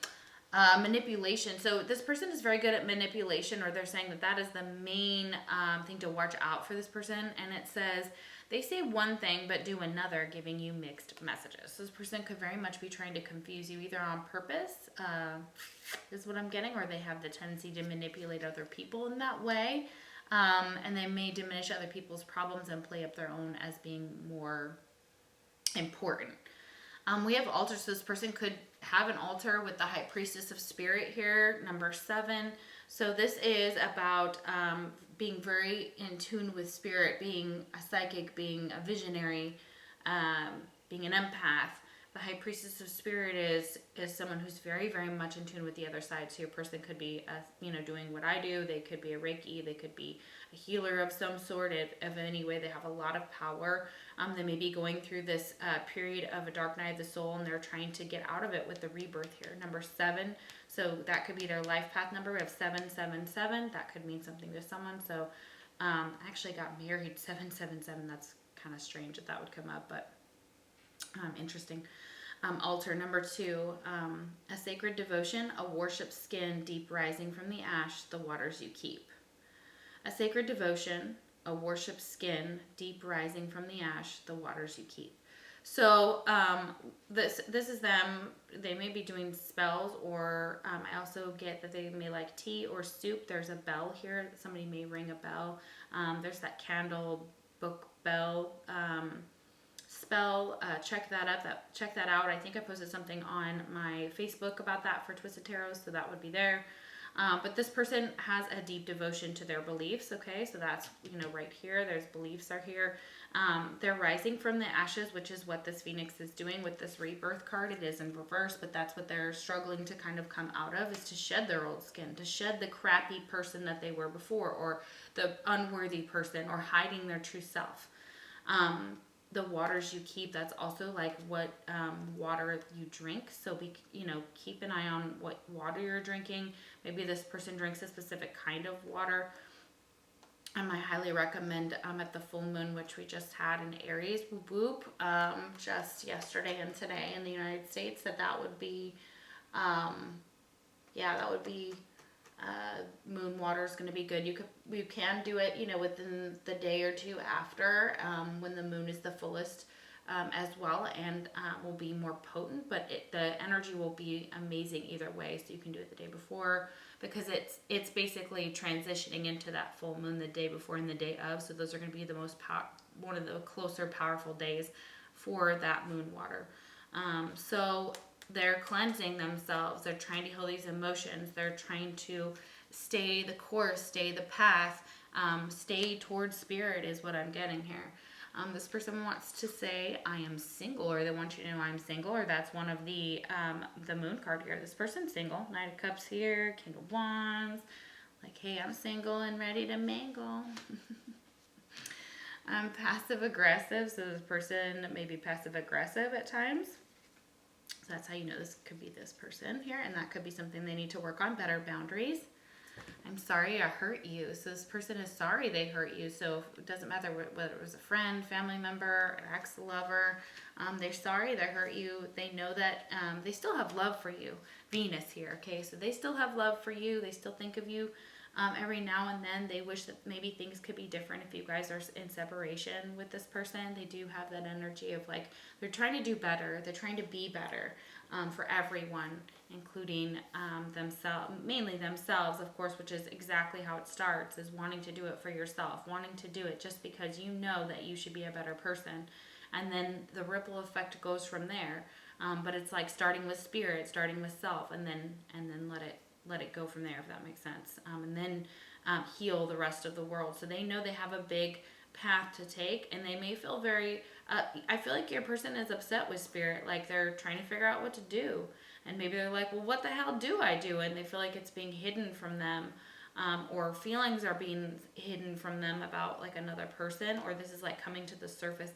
Manipulation. So this person is very good at manipulation, or they're saying that is the main thing to watch out for this person. And it says they say one thing but do another, giving you mixed messages. So this person could very much be trying to confuse you, either on purpose, is what I'm getting, or they have the tendency to manipulate other people in that way. And they may diminish other people's problems and play up their own as being more important. We have altars, so this person could have an altar with the High Priestess of Spirit here, number 7. So this is about being very in tune with spirit, being a psychic, being a visionary, being an empath. The High Priestess of Spirit is someone who's very, very much in tune with the other side. So your person could be, doing what I do. They could be a Reiki. They could be a healer of some sort. Of any way, they have a lot of power. They may be going through this period of a dark night of the soul, and they're trying to get out of it with the rebirth here. Number 7. So that could be their life path number. We have 777. That could mean something to someone. So I actually got married 777. That's kind of strange that would come up, but interesting. Altar number 2, a sacred devotion, a worship skin deep rising from the ash, the waters you keep. A sacred devotion, a worship skin deep rising from the ash, the waters you keep. So this is them. They may be doing spells, or I also get that they may like tea or soup. There's a bell here. Somebody may ring a bell. There's that candle book bell spell. Check that out. I think I posted something on my Facebook about that for Twisted Tarot, so that would be there. But this person has a deep devotion to their beliefs, okay? So that's, right here. There's beliefs are here. They're rising from the ashes, which is what this Phoenix is doing with this rebirth card. It is in reverse, but that's what they're struggling to kind of come out of, is to shed their old skin, to shed the crappy person that they were before, or the unworthy person, or hiding their true self. The waters you keep, that's also like what water you drink. So keep an eye on what water you're drinking. Maybe this person drinks a specific kind of water. I highly recommend at the full moon, which we just had in Aries, just yesterday and today in the United States, that would be, moon water is going to be good. You can do it, within the day or two after, when the moon is the fullest, as well, and will be more potent, but the energy will be amazing either way. So you can do it the day before, because it's basically transitioning into that full moon the day before and the day of. So those are going to be the one of the closer powerful days for that moon water. So they're cleansing themselves. They're trying to heal these emotions. They're trying to stay the course, stay the path, stay towards spirit is what I'm getting here. This person wants to say, I am single, or they want you to know I'm single, or that's one of the moon card here. This person's single. Knight of Cups here, King of Wands. Like, hey, I'm single and ready to mingle. Passive aggressive. So this person may be passive aggressive at times. So that's how you know this could be this person here, and that could be something they need to work on, better boundaries. I'm sorry I hurt you. So this person is sorry they hurt you. So it doesn't matter whether it was a friend, family member, or ex-lover. They're sorry they hurt you. They know that they still have love for you. Venus here, okay? So they still have love for you. They still think of you every now and then. They wish that maybe things could be different if you guys are in separation with this person. They do have that energy of like, they're trying to do better. They're trying to be better for everyone, including themselves, mainly themselves, of course, which is exactly how it starts, is wanting to do it for yourself, wanting to do it just because you know that you should be a better person. And then the ripple effect goes from there. But it's like starting with spirit, starting with self, and then let it go from there, if that makes sense. And then heal the rest of the world. So they know they have a big path to take, and they may feel very, I feel like your person is upset with spirit, like they're trying to figure out what to do. And maybe they're like, well, what the hell do I do? And they feel like it's being hidden from them, or feelings are being hidden from them about like another person, or this is like coming to the surface.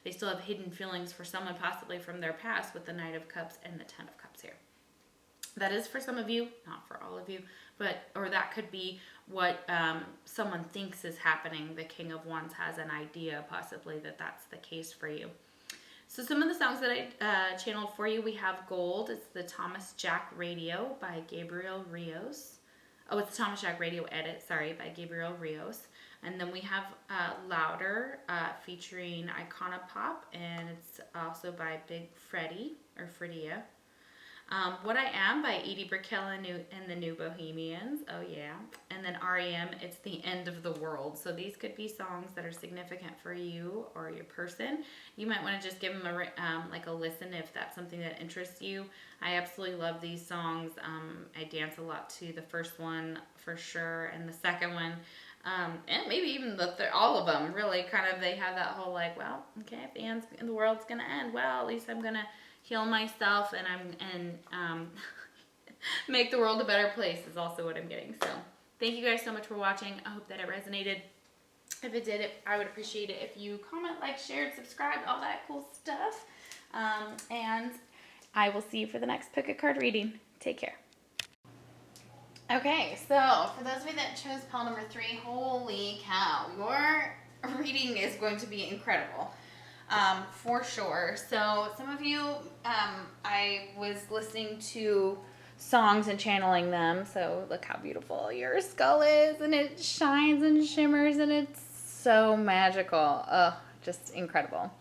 They still have hidden feelings for someone, possibly from their past, with the Knight of Cups and the Ten of Cups here. That is for some of you, not for all of you, or that could be what someone thinks is happening. The King of Wands has an idea, possibly, that that's the case for you. So some of the songs that I channeled for you, we have Gold. It's the Thomas Jack Radio by Gabriel Rios. Oh, it's Thomas Jack Radio Edit, sorry, by Gabriel Rios. And then we have Louder featuring Iconopop, and it's also by Big Freddie, or Fredia. What I Am by Edie Brickell and the New Bohemians. Oh, yeah. And then REM, It's the End of the World. So these could be songs that are significant for you or your person. You might want to just give them a listen if that's something that interests you. I absolutely love these songs. I dance a lot to the first one for sure, and the second one. And maybe even all of them, really, kind of, they have that whole like, well, okay, if the world's going to end, well, at least I'm going to heal myself and make the world a better place is also what I'm getting. So thank you guys so much for watching. I hope that it resonated. If it did, I would appreciate it if you comment, like, shared, subscribed, all that cool stuff. And I will see you for the next Puckett card reading. Take care. Okay, so for those of you that chose pile number 3, holy cow, your reading is going to be incredible. For sure. So some of you, I was listening to songs and channeling them. So look how beautiful your skull is, and it shines and shimmers, and it's so magical. Oh, just incredible.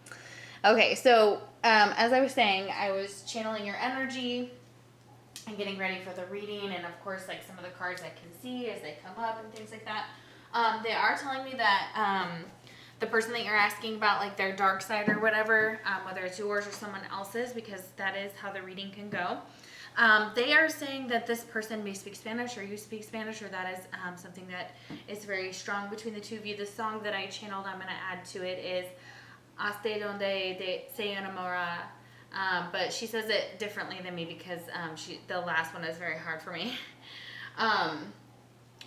Okay, so as I was saying, I was channeling your energy and getting ready for the reading, and of course, like some of the cards I can see as they come up and things like that. They are telling me that the person that you're asking about, like their dark side or whatever, whether it's yours or someone else's, because that is how the reading can go. They are saying that this person may speak Spanish, or you speak Spanish, or that is something that is very strong between the two of you. The song that I channeled, I'm going to add to it, is Hasta donde se enamora. But she says it differently than me because the last one is very hard for me.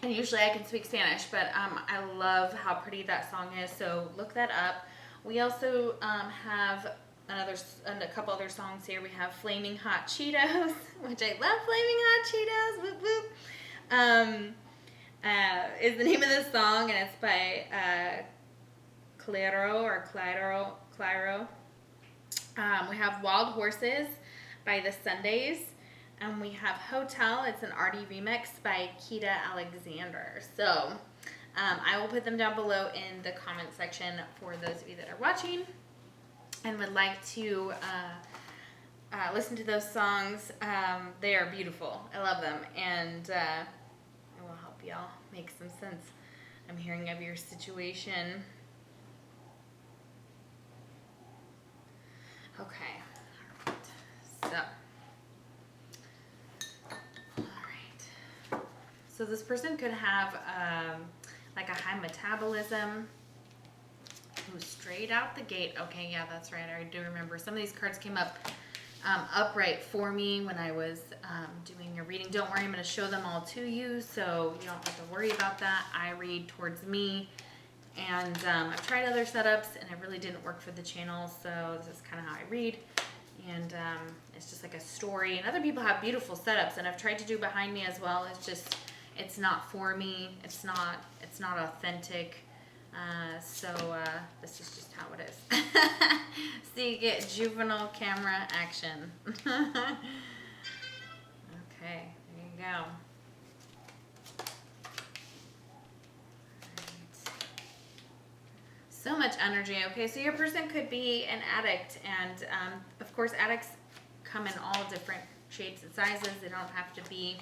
And usually I can speak Spanish, but I love how pretty that song is, so look that up. We also have a couple other songs here. We have Flaming Hot Cheetos, which I love. Flaming Hot Cheetos, whoop whoop. Is the name of this song, and it's by Clairo. We have Wild Horses by The Sundays. And we have Hotel. It's an Artie remix by Kita Alexander. So I will put them down below in the comment section for those of you that are watching and would like to listen to those songs. They are beautiful. I love them. And I will help y'all make some sense. I'm hearing of your situation. Okay. All right. So. So this person could have like a high metabolism. Ooh, straight out the gate. Okay, yeah, that's right. I do remember. Some of these cards came up upright for me when I was doing your reading. Don't worry, I'm going to show them all to you, so you don't have to worry about that. I read towards me, and I've tried other setups, and it really didn't work for the channel, so this is kind of how I read. And it's just like a story. And other people have beautiful setups, and I've tried to do behind me as well. It's just... it's not for me, it's not authentic. This is just how it is. So you get juvenile camera action. Okay, there you go. So much energy. Okay, so your person could be an addict, and of course addicts come in all different shapes and sizes. They don't have to be,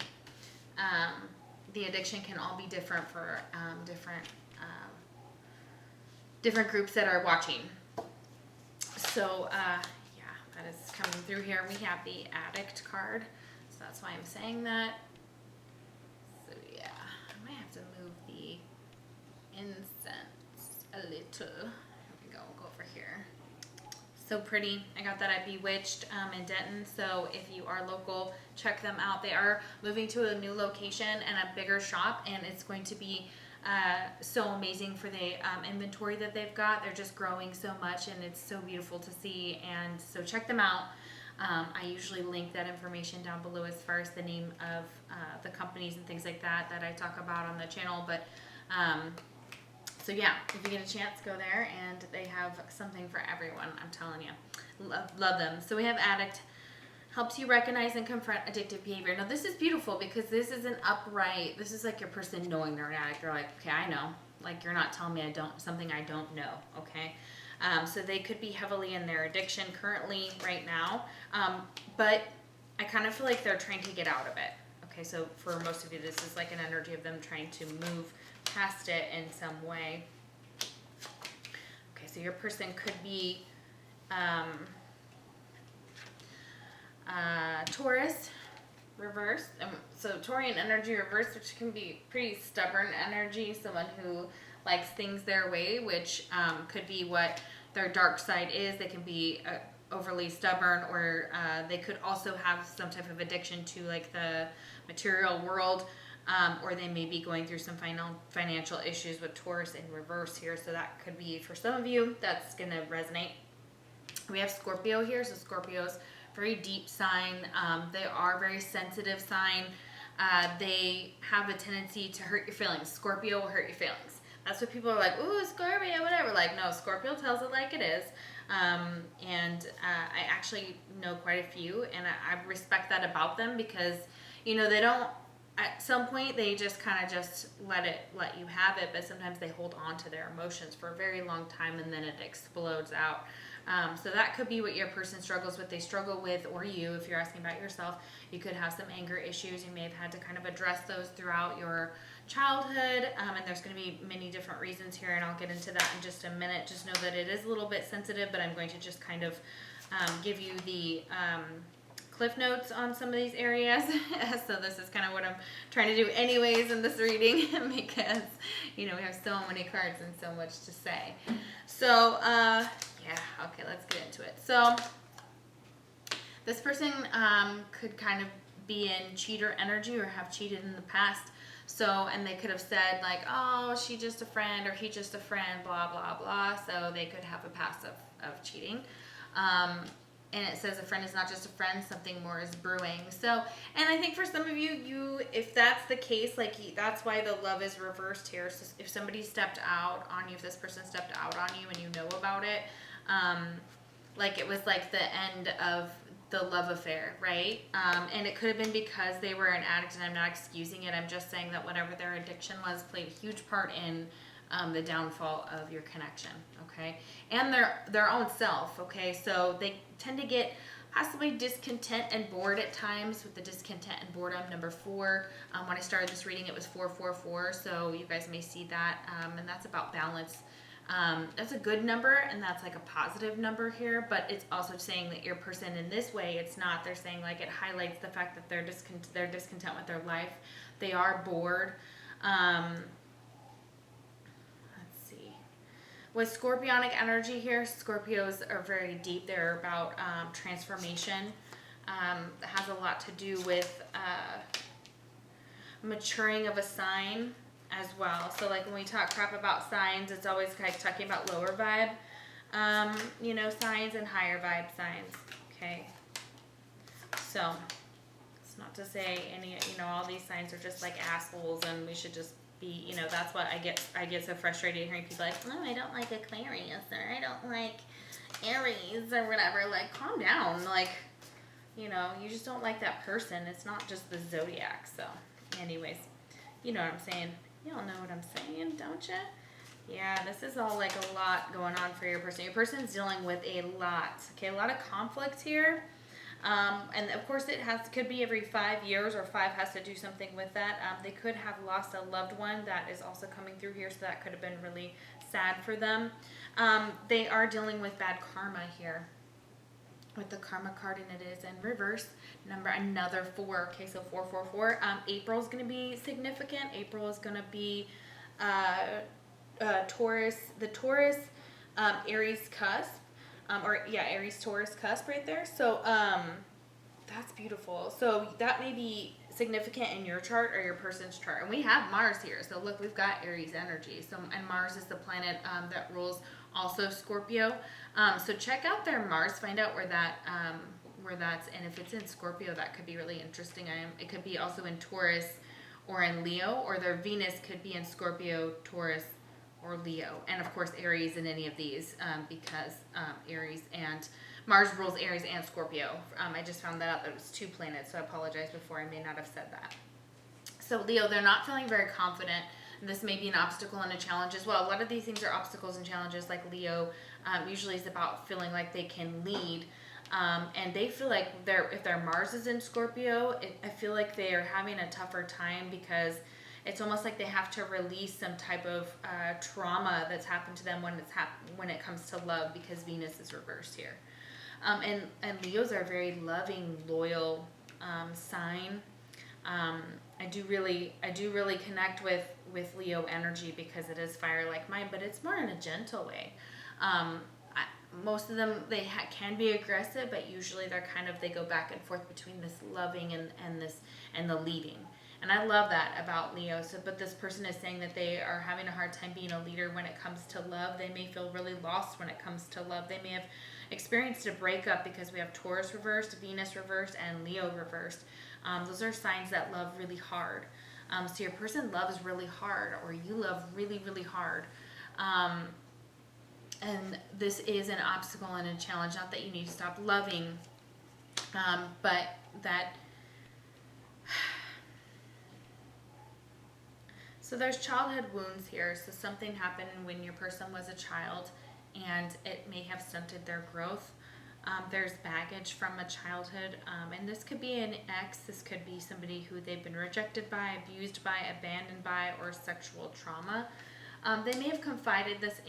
the addiction can all be different for different groups that are watching. So yeah, that is coming through here. We have the Addict card, so that's why I'm saying that. So yeah, I might have to move the incense a little. Here we go, we'll go over here. So pretty. I got that at Bewitched in Denton, so if you are local, check them out. They are moving to a new location and a bigger shop, and it's going to be so amazing for the inventory that they've got. They're just growing so much, and it's so beautiful to see, and so check them out. I usually link that information down below as far as the name of the companies and things like that I talk about on the channel. But so yeah, if you get a chance, go there, and they have something for everyone. I'm telling you, love them. So we have Addict. Helps you recognize and confront addictive behavior. Now this is beautiful because this is an upright, this is like your person knowing they're an addict. They're like, okay, I know. Like, you're not telling me something I don't know, okay? So they could be heavily in their addiction currently right now, but I kind of feel like they're trying to get out of it. Okay, so for most of you, this is like an energy of them trying to move past it in some way. Okay, so your person could be Taurus Reverse. So Taurian energy reverse, which can be pretty stubborn energy, someone who likes things their way, which could be what their dark side is. They can be overly stubborn, or they could also have some type of addiction to like the material world, or they may be going through some financial issues with Taurus in reverse here. So that could be, for some of you, that's going to resonate. We have Scorpio here. So Scorpios, very deep sign. They are very sensitive sign. They have a tendency to hurt your feelings. Scorpio will hurt your feelings. That's what people are like, ooh, Scorpio, whatever. Like, no, Scorpio tells it like it is. I actually know quite a few, and I respect that about them, because, you know, they don't, at some point, they just kind of just let you have it, but sometimes they hold on to their emotions for a very long time, and then it explodes out. So that could be what your person struggles with. They struggle with, or you, if you're asking about yourself, you could have some anger issues. You may have had to kind of address those throughout your childhood, and there's going to be many different reasons here, and I'll get into that in just a minute. Just know that it is a little bit sensitive, but I'm going to just kind of give you the cliff notes on some of these areas. So this is kind of what I'm trying to do anyways in this reading, because, you know, we have so many cards and so much to say. So yeah, okay, let's get into it. So this person could kind of be in cheater energy or have cheated in the past. So, and they could have said like, oh, she just a friend, or he just a friend, blah, blah, blah. So they could have a past of cheating. And it says a friend is not just a friend, something more is brewing. So, and I think for some of you, if that's the case, like, that's why the love is reversed here. So if somebody stepped out on you, if this person stepped out on you and you know about it, like it was like the end of the love affair, right? And it could have been because they were an addict, and I'm not excusing it. I'm just saying that whatever their addiction was played a huge part in the downfall of your connection, okay? And their own self, okay? So they tend to get possibly discontent and bored at times, with the discontent and boredom, number 4. When I started this reading, it was 444, so you guys may see that, and that's about balance. That's a good number, and that's like a positive number here, but it's also saying that your person in this way, it's not, they're saying like it highlights the fact that they're discontent with their life. They are bored. With Scorpionic energy here, Scorpios are very deep. They're about transformation. It has a lot to do with maturing of a sign as well. So like when we talk crap about signs, it's always like talking about lower vibe, you know, signs, and higher vibe signs. Okay. So let's Not to say any, all these signs are just like assholes and we should just be, that's what I get so frustrated hearing people like, oh, I don't like Aquarius or I don't like Aries or whatever. Like, calm down. Like, you just don't like that person. It's not just the zodiac. So, anyways, you know what I'm saying. Y'all know what I'm saying, don't you? Yeah, this is all like a lot going on for your person. Your person's dealing with a lot. Okay, a lot of conflict here. And of course it could be every 5 years, or 5 has to do something with that. They could have lost a loved one that is also coming through here, so that could have been really sad for them. They are dealing with bad karma here with the karma card, and it is in reverse. Another 4. Okay, so 444. April is going to be significant. April is going to be Taurus, the Taurus Aries cusp. Aries Taurus cusp right there. So that's beautiful. So that may be significant in your chart or your person's chart. And we have Mars here. So look, we've got Aries energy. So, and Mars is the planet that rules also Scorpio. So check out their Mars, find out where that's, and if it's in Scorpio, that could be really interesting. It could be also in Taurus or in Leo, or their Venus could be in Scorpio, Taurus, or Leo, and of course Aries in any of these, because Aries and Mars rules Aries and Scorpio. I just found that out, that it was 2 planets, so I apologize before, I may not have said that. So Leo, they're not feeling very confident. This may be an obstacle and a challenge as well. A lot of these things are obstacles and challenges, like Leo usually is about feeling like they can lead. And they feel like if their Mars is in Scorpio, I feel like they are having a tougher time, because it's almost like they have to release some type of trauma that's happened to them when it comes to love, because Venus is reversed here. And Leos are a very loving, loyal sign. I do really connect with Leo energy, because it is fire like mine, but it's more in a gentle way. Most of them, they can be aggressive, but usually they go back and forth between this loving and the leading. And I love that about Leo. So, but this person is saying that they are having a hard time being a leader when it comes to love. They may feel really lost when it comes to love. They may have experienced a breakup, because we have Taurus reversed, Venus reversed, and Leo reversed. Those are signs that love really hard. So your person loves really hard, or you love really, really hard. And this is an obstacle and a challenge. Not that you need to stop loving, but that... So there's childhood wounds here. So something happened when your person was a child, and it may have stunted their growth. There's baggage from a childhood, and this could be an ex. This could be somebody who they've been rejected by, abused by, abandoned by, or sexual trauma. They may have confided this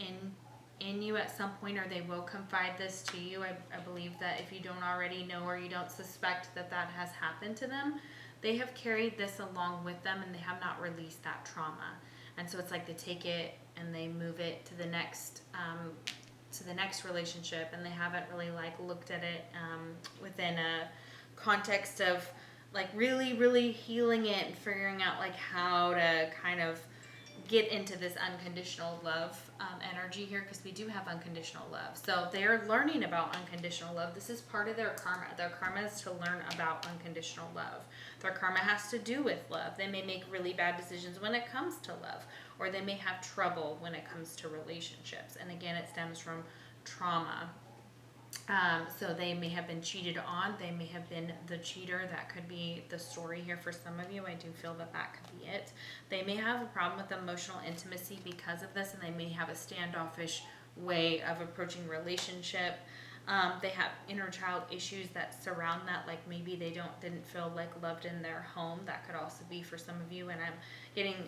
in you at some point, or they will confide this to you. I believe that if you don't already know, or you don't suspect that has happened to them, they have carried this along with them, and they have not released that trauma. And so it's like they take it and they move it to the next relationship, and they haven't really looked at it within a context of really, really healing it and figuring out how to kind of get into this unconditional love energy here, because we do have unconditional love. So they're learning about unconditional love. This is part of their karma. Their karma is to learn about unconditional love. Their karma has to do with love. They may make really bad decisions when it comes to love, or they may have trouble when it comes to relationships. And again, it stems from trauma. So they may have been cheated on. They may have been the cheater. That could be the story here for some of you. I do feel that could be it. They may have a problem with emotional intimacy because of this, and they may have a standoffish way of approaching relationship. They have inner child issues that surround that, like maybe they didn't feel loved in their home. That could also be for some of you. And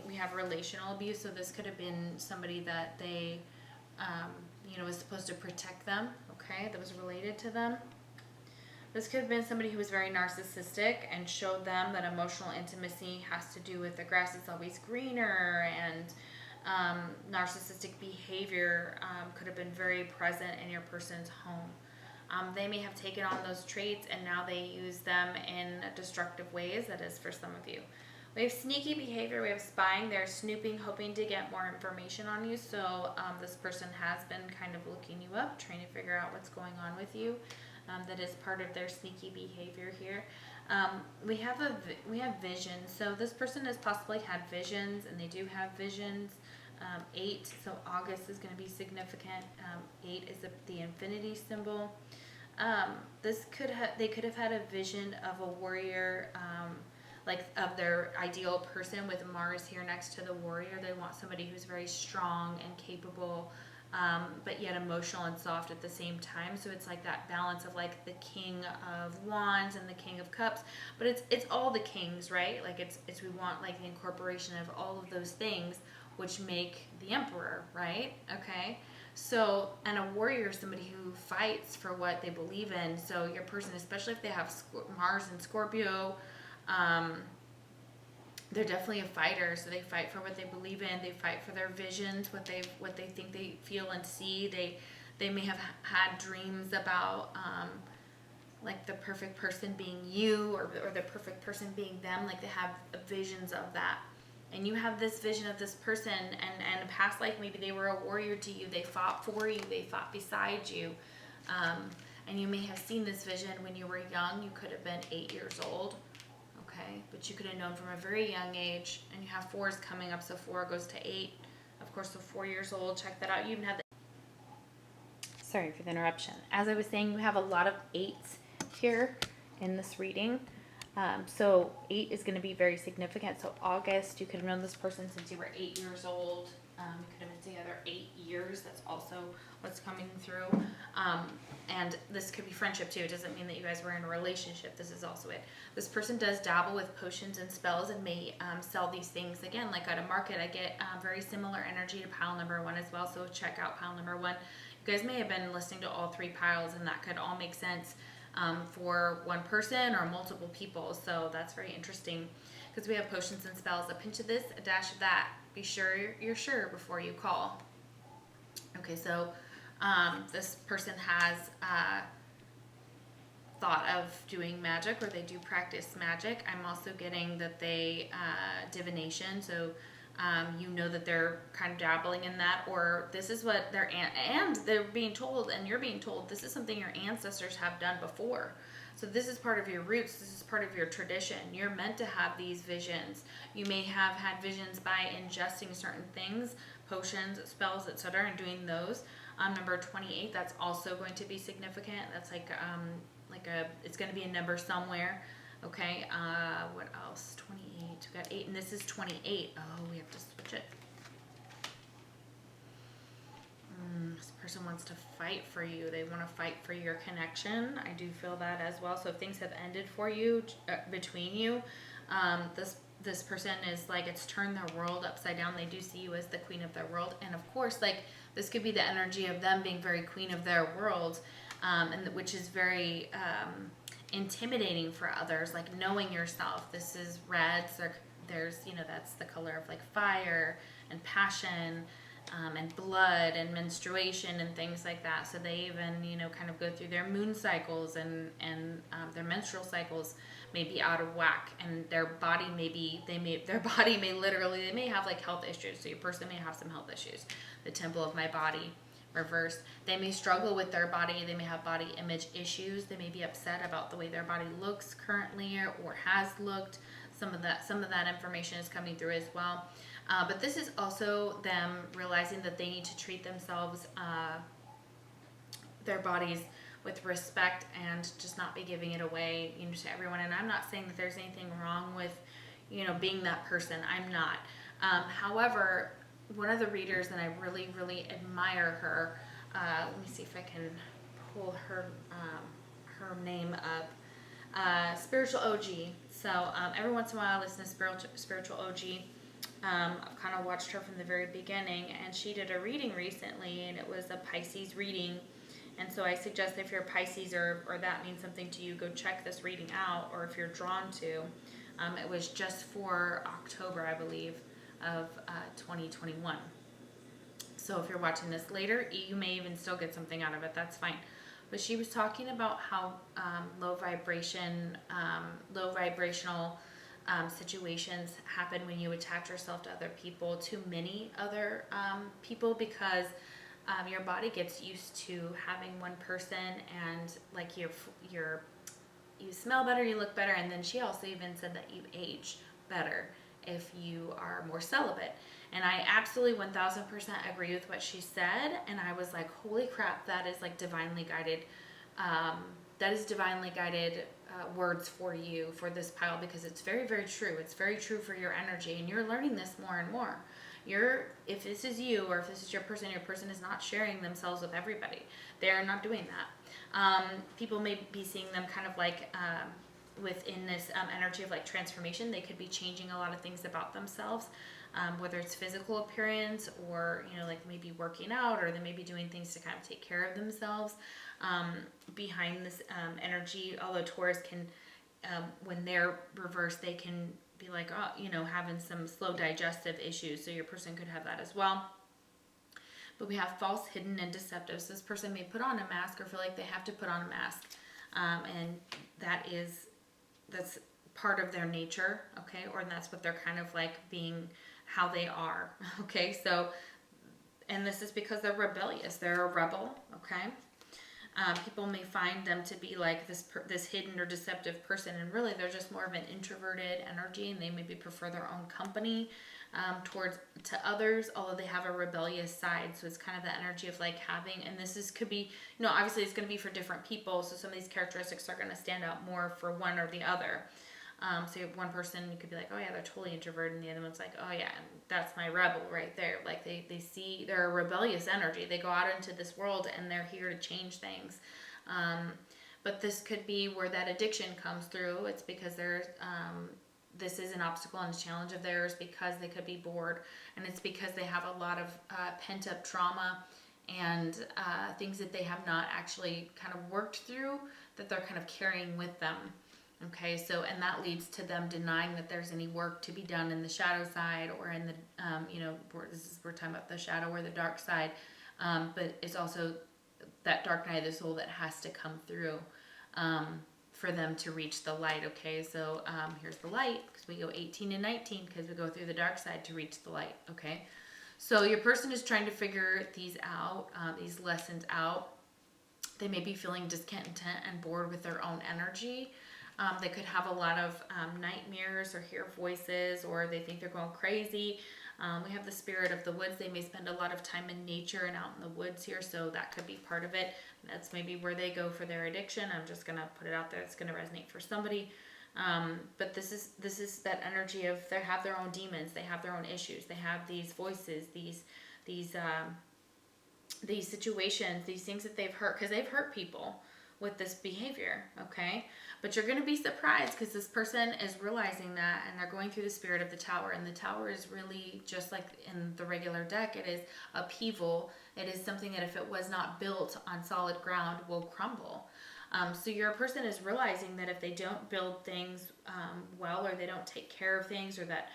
we have relational abuse, so this could have been somebody that they was supposed to protect them, okay, that was related to them. This could have been somebody who was very narcissistic and showed them that emotional intimacy has to do with the grass is always greener, and narcissistic behavior could have been very present in your person's home. They may have taken on those traits, and now they use them in destructive ways. That is for some of you. We have sneaky behavior. We have spying. They're snooping, hoping to get more information on you. So this person has been kind of looking you up, trying to figure out what's going on with you. That is part of their sneaky behavior here. We have visions. So this person has possibly had visions, and they do have visions. 8, so August is going to be significant. 8 is the infinity symbol. They could have had a vision of a warrior, like of their ideal person with Mars here next to the warrior. They want somebody who's very strong and capable, but yet emotional and soft at the same time. So it's like that balance of like the King of Wands and the King of Cups, but it's all the kings, right? Like it's we want like the incorporation of all of those things, which make the Emperor, right? Okay. So, and a warrior is somebody who fights for what they believe in. So your person, especially if they have Mars and Scorpio, they're definitely a fighter. So they fight for what they believe in. They fight for their visions, what they think they feel and see. They may have had dreams about like the perfect person being you, or the perfect person being them. Like they have visions of that. And you have this vision of this person, and in a past life, maybe they were a warrior to you. They fought for you. They fought beside you. And you may have seen this vision when you were young. You could have been 8 years old, okay? But you could have known from a very young age. And you have 4s coming up, so 4 goes to 8. Of course, so 4 years old. Check that out. You even have Sorry for the interruption. As I was saying, you have a lot of 8s here in this reading. So 8 is going to be very significant. So August, you could have known this person since you were 8 years old. You could have been together 8 years. That's also what's coming through. And this could be friendship too. It doesn't mean that you guys were in a relationship. This is also it. This person does dabble with potions and spells and may sell these things. Again, like at a market, I get very similar energy to pile number 1 as well. So check out pile number 1. You guys may have been listening to all 3 piles, and that could all make sense for one person or multiple people. So that's very interesting, because we have potions and spells, a pinch of this, a dash of that. Be sure you're sure before you call. Okay, so this person has thought of doing magic, or they do practice magic. I'm also getting that they divination, so you know that they're kind of dabbling in that, or this is what and they're being told, and you're being told, this is something your ancestors have done before. So this is part of your roots. This is part of your tradition. You're meant to have these visions. You may have had visions by ingesting certain things, potions, spells, etc., and doing those. Number 28, that's also going to be significant. That's it's going to be a number somewhere. Okay, what else? 28. We got 8, and this is 28. Oh, we have to switch it. This person wants to fight for you. They want to fight for your connection. I do feel that as well. So if things have ended for you, between you, this person is like, it's turned their world upside down. They do see you as the queen of their world. And of course, like, this could be the energy of them being very queen of their world, and which is very intimidating for others, like knowing yourself. This is reds. There's that's the color of like fire and passion, and blood and menstruation and things like that. So they even kind of go through their moon cycles, and their menstrual cycles may be out of whack, and their body may they may have like health issues. So your person may have some health issues. The temple of my body reversed. They may struggle with their body. They may have body image issues. They may be upset about the way their body looks currently, or has looked. Some of that information is coming through as well. But this is also them realizing that they need to treat themselves, their bodies, with respect, and just not be giving it away to everyone. And I'm not saying that there's anything wrong with being that person. I'm not. However, one of the readers, and I really, really admire her. Let me see if I can pull her name up. Spiritual OG. So every once in a while I listen to Spiritual OG. I've kind of watched her from the very beginning, and she did a reading recently, and it was a Pisces reading. And so I suggest, if you're Pisces or that means something to you, go check this reading out, or if you're drawn to. It was just for October, I believe, of 2021. So if you're watching this later, you may even still get something out of it. That's fine. But she was talking about how low vibrational situations happen when you attach yourself to other people, to many other people, because your body gets used to having one person, and like your you smell better, you look better, and then she also even said that you age better if you are more celibate. And I absolutely 1000% agree with what she said, and I was like, holy crap, that is like divinely guided. That is divinely guided words for you for this pile, because it's very, very true. It's very true for your energy, and you're learning this more and more. If this is you, or if this is your person is not sharing themselves with everybody. They're not doing that. People may be seeing them kind of like within this energy of like transformation. They could be changing a lot of things about themselves, whether it's physical appearance, or like maybe working out, or they may be doing things to kind of take care of themselves. Behind this energy, although Taurus can, when they're reversed, they can be like, having some slow digestive issues. So your person could have that as well. But we have false, hidden, and deceptive. So this person may put on a mask, or feel like they have to put on a mask. And that's part of their nature, okay? Or that's what they're kind of like being, how they are, okay? So, and this is because they're rebellious. They're a rebel, okay? People may find them to be like this hidden or deceptive person, and really they're just more of an introverted energy, and they maybe prefer their own company to others, although they have a rebellious side. So it's kind of the energy of like having, and could be, obviously it's going to be for different people. So some of these characteristics are going to stand out more for one or the other. So you have one person, you could be like, oh yeah, they're totally introverted, and the other one's like, oh yeah, that's my rebel right there. Like they see, they're a rebellious energy. They go out into this world and they're here to change things. But this could be where that addiction comes through. It's because this is an obstacle and a challenge of theirs, because they could be bored, and it's because they have a lot of pent up trauma and things that they have not actually kind of worked through, that they're kind of carrying with them. Okay, so, and that leads to them denying that there's any work to be done in the shadow side, or in the, we're talking about the shadow or the dark side, but it's also that dark night of the soul that has to come through for them to reach the light. Okay, so here's the light, because we go 18 and 19, because we go through the dark side to reach the light. Okay, so your person is trying to figure these out, these lessons out. They may be feeling discontent and bored with their own energy. They could have a lot of nightmares, or hear voices, or they think they're going crazy. We have the spirit of the woods. They may spend a lot of time in nature and out in the woods here, so that could be part of it. That's maybe where they go for their addiction. I'm just going to put it out there. It's going to resonate for somebody. But this is that energy of they have their own demons. They have their own issues. They have these voices, these situations, these things that they've hurt, because they've hurt people with this behavior, okay? But you're going to be surprised, because this person is realizing that, and they're going through the spirit of the tower, and the tower is really just like in the regular deck. It is upheaval. It is something that if it was not built on solid ground will crumble. So your person is realizing that if they don't build things well, or they don't take care of things, or that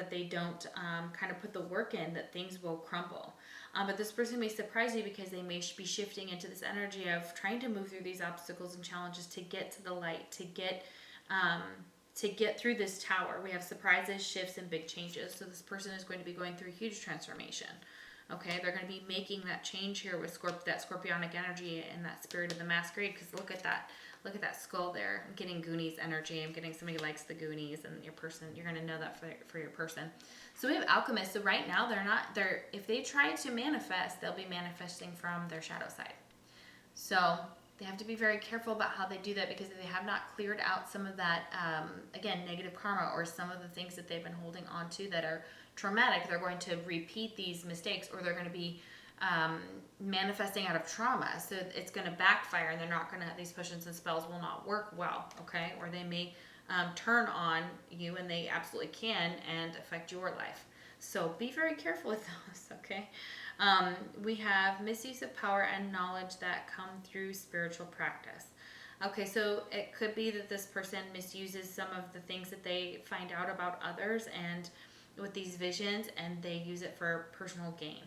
they don't kind of put the work in, that things will crumble. But this person may surprise you, because they may be shifting into this energy of trying to move through these obstacles and challenges to get to the light, to get through this tower. We have surprises, shifts, and big changes. So this person is going to be going through huge transformation. Okay, they're going to be making that change here with that scorpionic energy and that spirit of the masquerade. Because look at that skull there. I'm getting Goonies energy. I'm getting somebody who likes the Goonies, and your person, you're going to know that for your person. So we have alchemists. So right now if they try to manifest, they'll be manifesting from their shadow side. So they have to be very careful about how they do that, because they have not cleared out some of that, again, negative karma, or some of the things that they've been holding on to that are traumatic. They're going to repeat these mistakes, or they're going to be manifesting out of trauma. So it's going to backfire, and these potions and spells will not work well, okay? Or they may turn on you, and they absolutely can, and affect your life. So be very careful with those, okay? We have misuse of power and knowledge that come through spiritual practice. Okay, so it could be that this person misuses some of the things that they find out about others, and with these visions, and they use it for personal gain,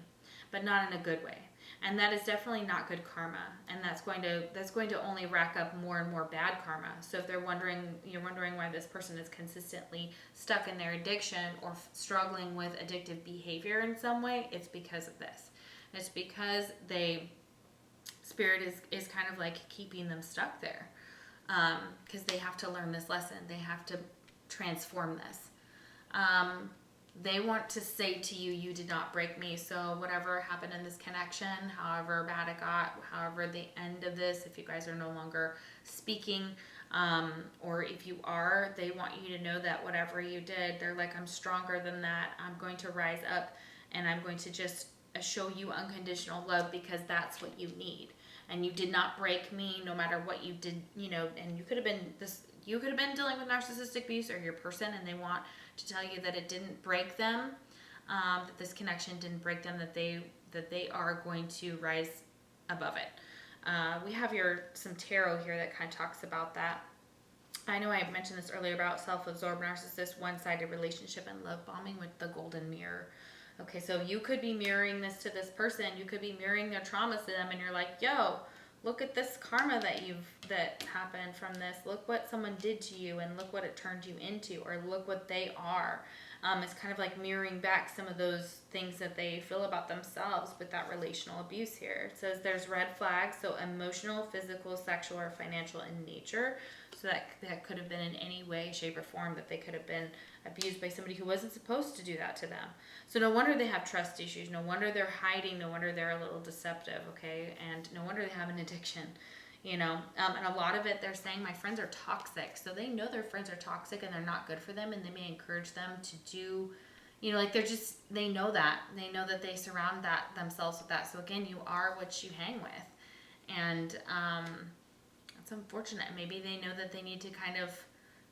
but not in a good way. And that is definitely not good karma, and that's going to only rack up more and more bad karma. So if you're wondering why this person is consistently stuck in their addiction, or struggling with addictive behavior in some way, it's because of this. It's because spirit is kind of like keeping them stuck there. because they have to learn this lesson. They have to transform this. They want to say to you, you did not break me. So whatever happened in this connection, however bad it got, however the end of this, if you guys are no longer speaking, or if you are, they want you to know that whatever you did, they're like, I'm stronger than that. I'm going to rise up and I'm going to just show you unconditional love because that's what you need. And you did not break me no matter what you did, you know, and you could have been dealing with narcissistic abuse or your person, and they want to tell you that it didn't break them, that this connection didn't break them, that they are going to rise above it. We have some tarot here that kind of talks about that. I know I mentioned this earlier about self-absorbed narcissist, one-sided relationship, and love bombing with the golden mirror. Okay, so you could be mirroring this to this person. You could be mirroring their traumas to them, and you're like, yo, look at this karma that happened from this. Look what someone did to you, and look what it turned you into, or look what they are. It's kind of like mirroring back some of those things that they feel about themselves with that relational abuse here. It says there's red flags, so emotional, physical, sexual, or financial in nature. So that could have been in any way, shape, or form that they could have been abused by somebody who wasn't supposed to do that to them. So no wonder they have trust issues. No wonder they're hiding. No wonder they're a little deceptive, okay? And no wonder they have an addiction, you know? And a lot of it, they're saying, my friends are toxic. So they know their friends are toxic and they're not good for them, and they may encourage them to do, you know, like they know that. They know that they surround themselves with that. So again, you are what you hang with. And it's unfortunate. Maybe they know that they need to kind of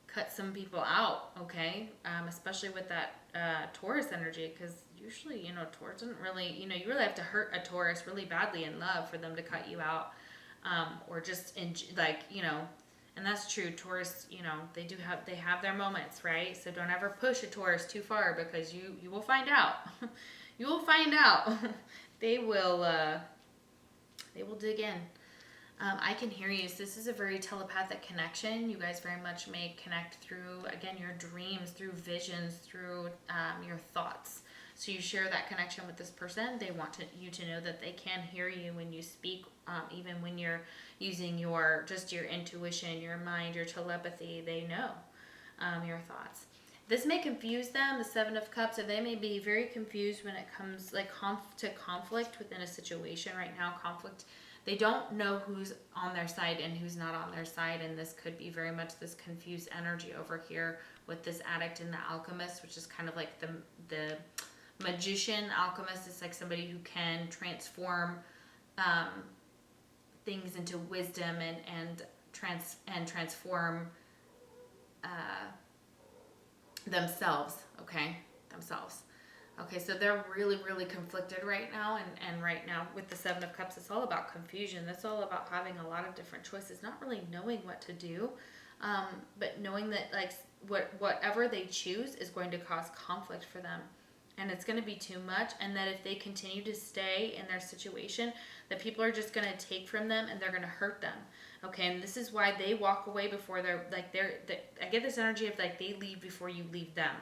cut some people out, okay? Especially with that Taurus energy, because usually, you know, Taurus doesn't really, you know, you really have to hurt a Taurus really badly in love for them to cut you out, or just like, you know, and that's true. Taurus, you know, they have their moments, right? So don't ever push a Taurus too far, because you will find out. You will find out. They will dig in. I can hear you. So this is a very telepathic connection. You guys very much may connect through, again, your dreams, through visions, through your thoughts. So you share that connection with this person. They want you to know that they can hear you when you speak, even when you're using your intuition, your mind, your telepathy. They know your thoughts. This may confuse them, the Seven of Cups, or they may be very confused when it comes like to conflict within a situation right now. Conflict. They don't know who's on their side and who's not on their side, and this could be very much this confused energy over here with this Addict and the Alchemist, which is kind of like the magician. Alchemist is like somebody who can transform things into wisdom and transform themselves. Okay, so they're really, really conflicted right now, and right now with the Seven of Cups, it's all about confusion. That's all about having a lot of different choices, not really knowing what to do, but knowing that like whatever they choose is going to cause conflict for them, and it's going to be too much, and that if they continue to stay in their situation, that people are just going to take from them and they're going to hurt them. Okay, and this is why they walk away before they're I get this energy of like they leave before you leave them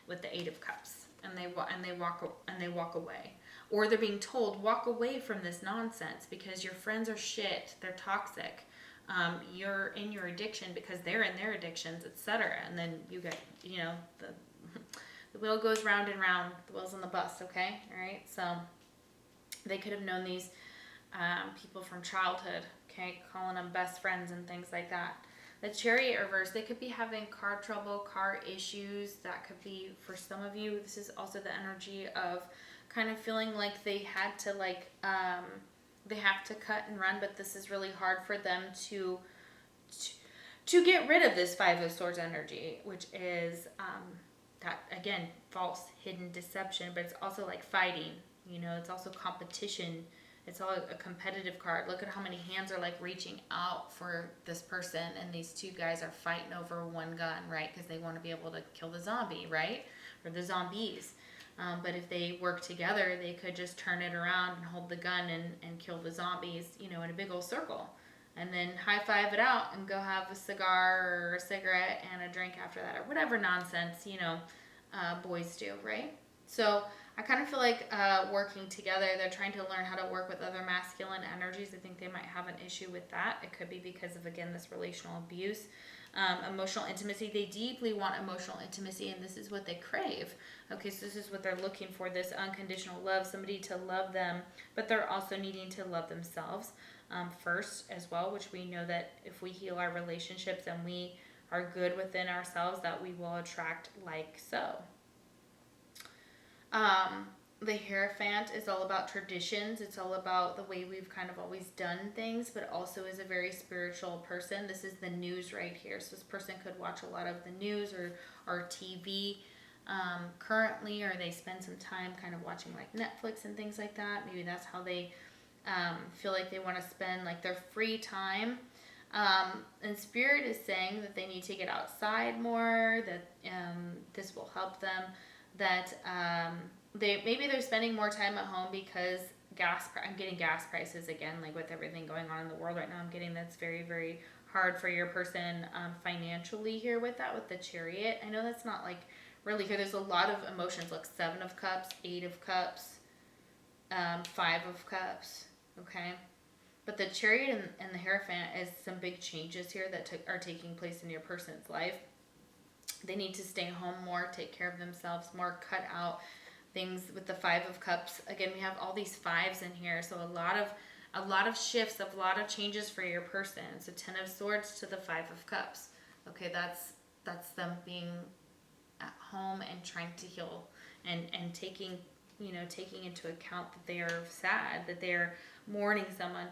with the Eight of Cups. And they walk away, or they're being told walk away from this nonsense because your friends are shit, they're toxic, you're in your addiction because they're in their addictions, etc. And then you get, you know, the wheel goes round and round, the wheels on the bus. Okay, all right. So they could have known these people from childhood. Okay, calling them best friends and things like that. The Chariot Reverse, they could be having car trouble, car issues. That could be, for some of you, this is also the energy of kind of feeling like they had to they have to cut and run, but this is really hard for them to get rid of this Five of Swords energy, which is that, again, false, hidden deception, but it's also like fighting, you know, it's also competition. It's all a competitive card. Look at how many hands are like reaching out for this person, and these two guys are fighting over one gun, right? Because they want to be able to kill the zombie, right? Or the zombies. But if they work together, they could just turn it around and hold the gun and kill the zombies, you know, in a big old circle. And then high-five it out and go have a cigar or a cigarette and a drink after that, or whatever nonsense, you know, boys do, right? So I kind of feel like working together. They're trying to learn how to work with other masculine energies. I think they might have an issue with that. It could be because of, again, this relational abuse. Emotional intimacy. They deeply want emotional intimacy, and this is what they crave. Okay, so this is what they're looking for, this unconditional love, somebody to love them, but they're also needing to love themselves first as well, which we know that if we heal our relationships and we are good within ourselves, that we will attract like so. The Hierophant is all about traditions. It's all about the way we've kind of always done things, but also is a very spiritual person. This is the news right here. So this person could watch a lot of the news or TV currently, or they spend some time kind of watching like Netflix and things like that. Maybe that's how they feel like they want to spend like their free time. And Spirit is saying that they need to get outside more, that this will help them, that they're spending more time at home because I'm getting gas prices again, like with everything going on in the world right now. I'm getting that's very, very hard for your person financially here with that, with the Chariot. I know that's not like really here. There's a lot of emotions, like 7 of Cups, 8 of Cups, 5 of Cups, okay? But the Chariot and the Hierophant is some big changes here that are taking place in your person's life. They need to stay home more, take care of themselves more, cut out things with the 5 of Cups. Again, we have all these 5s in here, so a lot of shifts, a lot of changes for your person. So 10 of Swords to the 5 of Cups. Okay, that's them being at home and trying to heal and taking into account that they are sad, that they're mourning someone.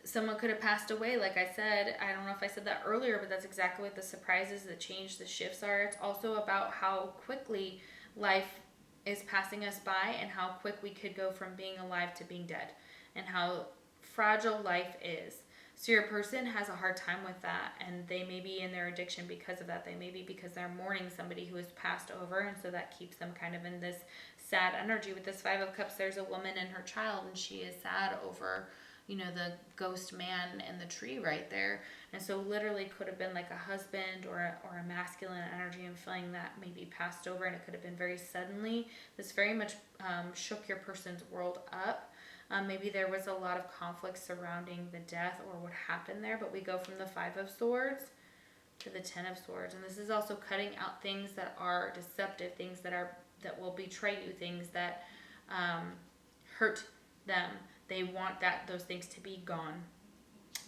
Someone could have passed away, like I said. I don't know if I said that earlier, but that's exactly what the surprises, the change, the shifts are. It's also about how quickly life is passing us by and how quick we could go from being alive to being dead and how fragile life is. So your person has a hard time with that, and they may be in their addiction because of that. They may be because they're mourning somebody who has passed over, and so that keeps them kind of in this sad energy. With this 5 of Cups, there's a woman and her child, and she is sad over the ghost man in the tree right there. And so literally could have been like a husband or a masculine energy and feeling that maybe passed over, and it could have been very suddenly. This very much shook your person's world up. Maybe there was a lot of conflict surrounding the death or what happened there, but we go from the 5 of Swords to the 10 of Swords. And this is also cutting out things that are deceptive, things that will betray you, things that hurt them. They want those things to be gone.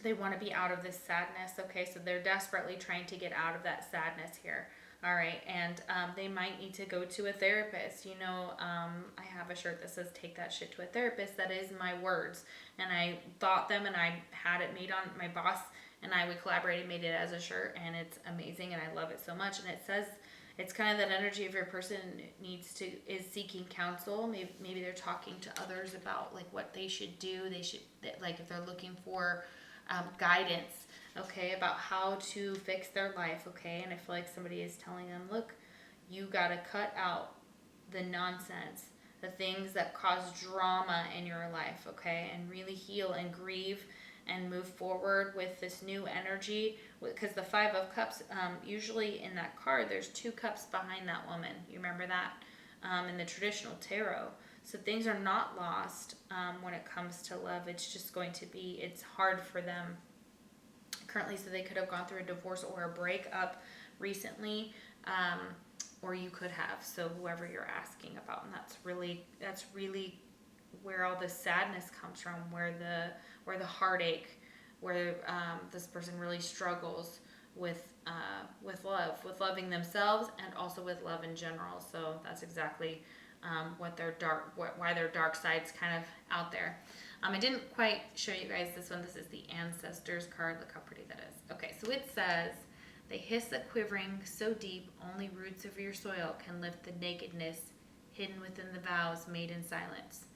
They want to be out of this sadness, okay? So they're desperately trying to get out of that sadness here, all right? And they might need to go to a therapist. I have a shirt that says, take that shit to a therapist. That is my words. And I thought them, and I had it made on my boss, and we collaborated, made it as a shirt, and it's amazing, and I love it so much. And it says, it's kind of that energy of your person is seeking counsel. Maybe they're talking to others about like what they should do. Like if they're looking for guidance, okay, about how to fix their life, okay. And I feel like somebody is telling them, look, you got to cut out the nonsense, the things that cause drama in your life, okay, and really heal and grieve and move forward with this new energy. Because the 5 of Cups, usually in that card, there's 2 cups behind that woman. You remember that in the traditional tarot. So things are not lost when it comes to love. It's just going to be, it's hard for them currently. So they could have gone through a divorce or a breakup recently, or you could have. So whoever you're asking about, and that's really where all the sadness comes from, where the heartache, where this person really struggles with love, with loving themselves, and also with love in general. So that's exactly why their dark side's kind of out there. I didn't quite show you guys this one. This is the Ancestors card. Look how pretty that is. Okay, so it says, they hiss a quivering so deep, only roots of your soil can lift the nakedness hidden within the vows made in silence.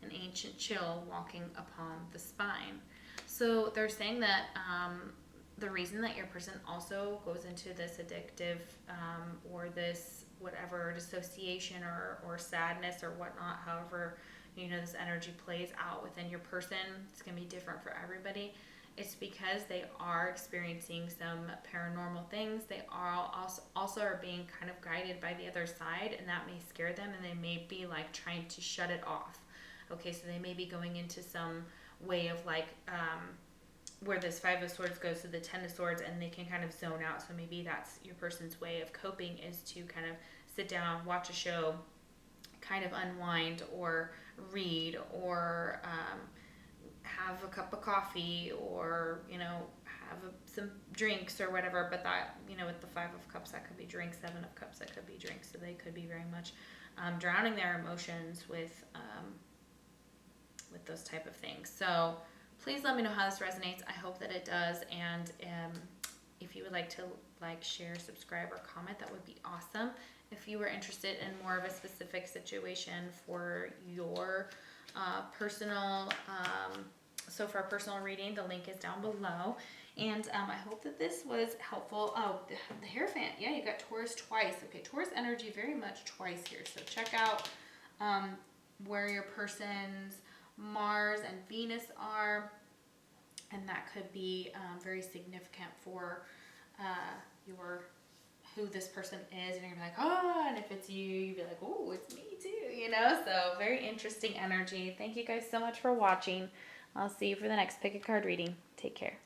An ancient chill walking upon the spine. So they're saying that the reason that your person also goes into this addictive or this whatever dissociation or sadness or whatnot, however this energy plays out within your person, it's going to be different for everybody, it's because they are experiencing some paranormal things. They are also are being kind of guided by the other side, and that may scare them, and they may be like trying to shut it off. Okay, so they may be going into some way of like where this Five of Swords goes to the Ten of Swords, and they can kind of zone out. So maybe that's your person's way of coping, is to kind of sit down, watch a show, kind of unwind, or read, or have a cup of coffee, or, you know, have some drinks or whatever. But that, you know, with the Five of Cups, that could be drinks. Seven of Cups, that could be drinks. So they could be very much drowning their emotions with those type of things. So please let me know how this resonates. I hope that it does. And if you would like to like, share, subscribe, or comment, that would be awesome. If you were interested in more of a specific situation for your personal, so for a personal reading, the link is down below. And I hope that this was helpful. Oh, the Hierophant. Yeah, you got Taurus twice. Okay, Taurus energy very much twice here. So check out where your person's Mars and Venus are. And that could be very significant for who this person is. And you're gonna be like, oh, and if it's you, you'd be like, oh, it's me too, you know? So very interesting energy. Thank you guys so much for watching. I'll see you for the next pick a card reading. Take care.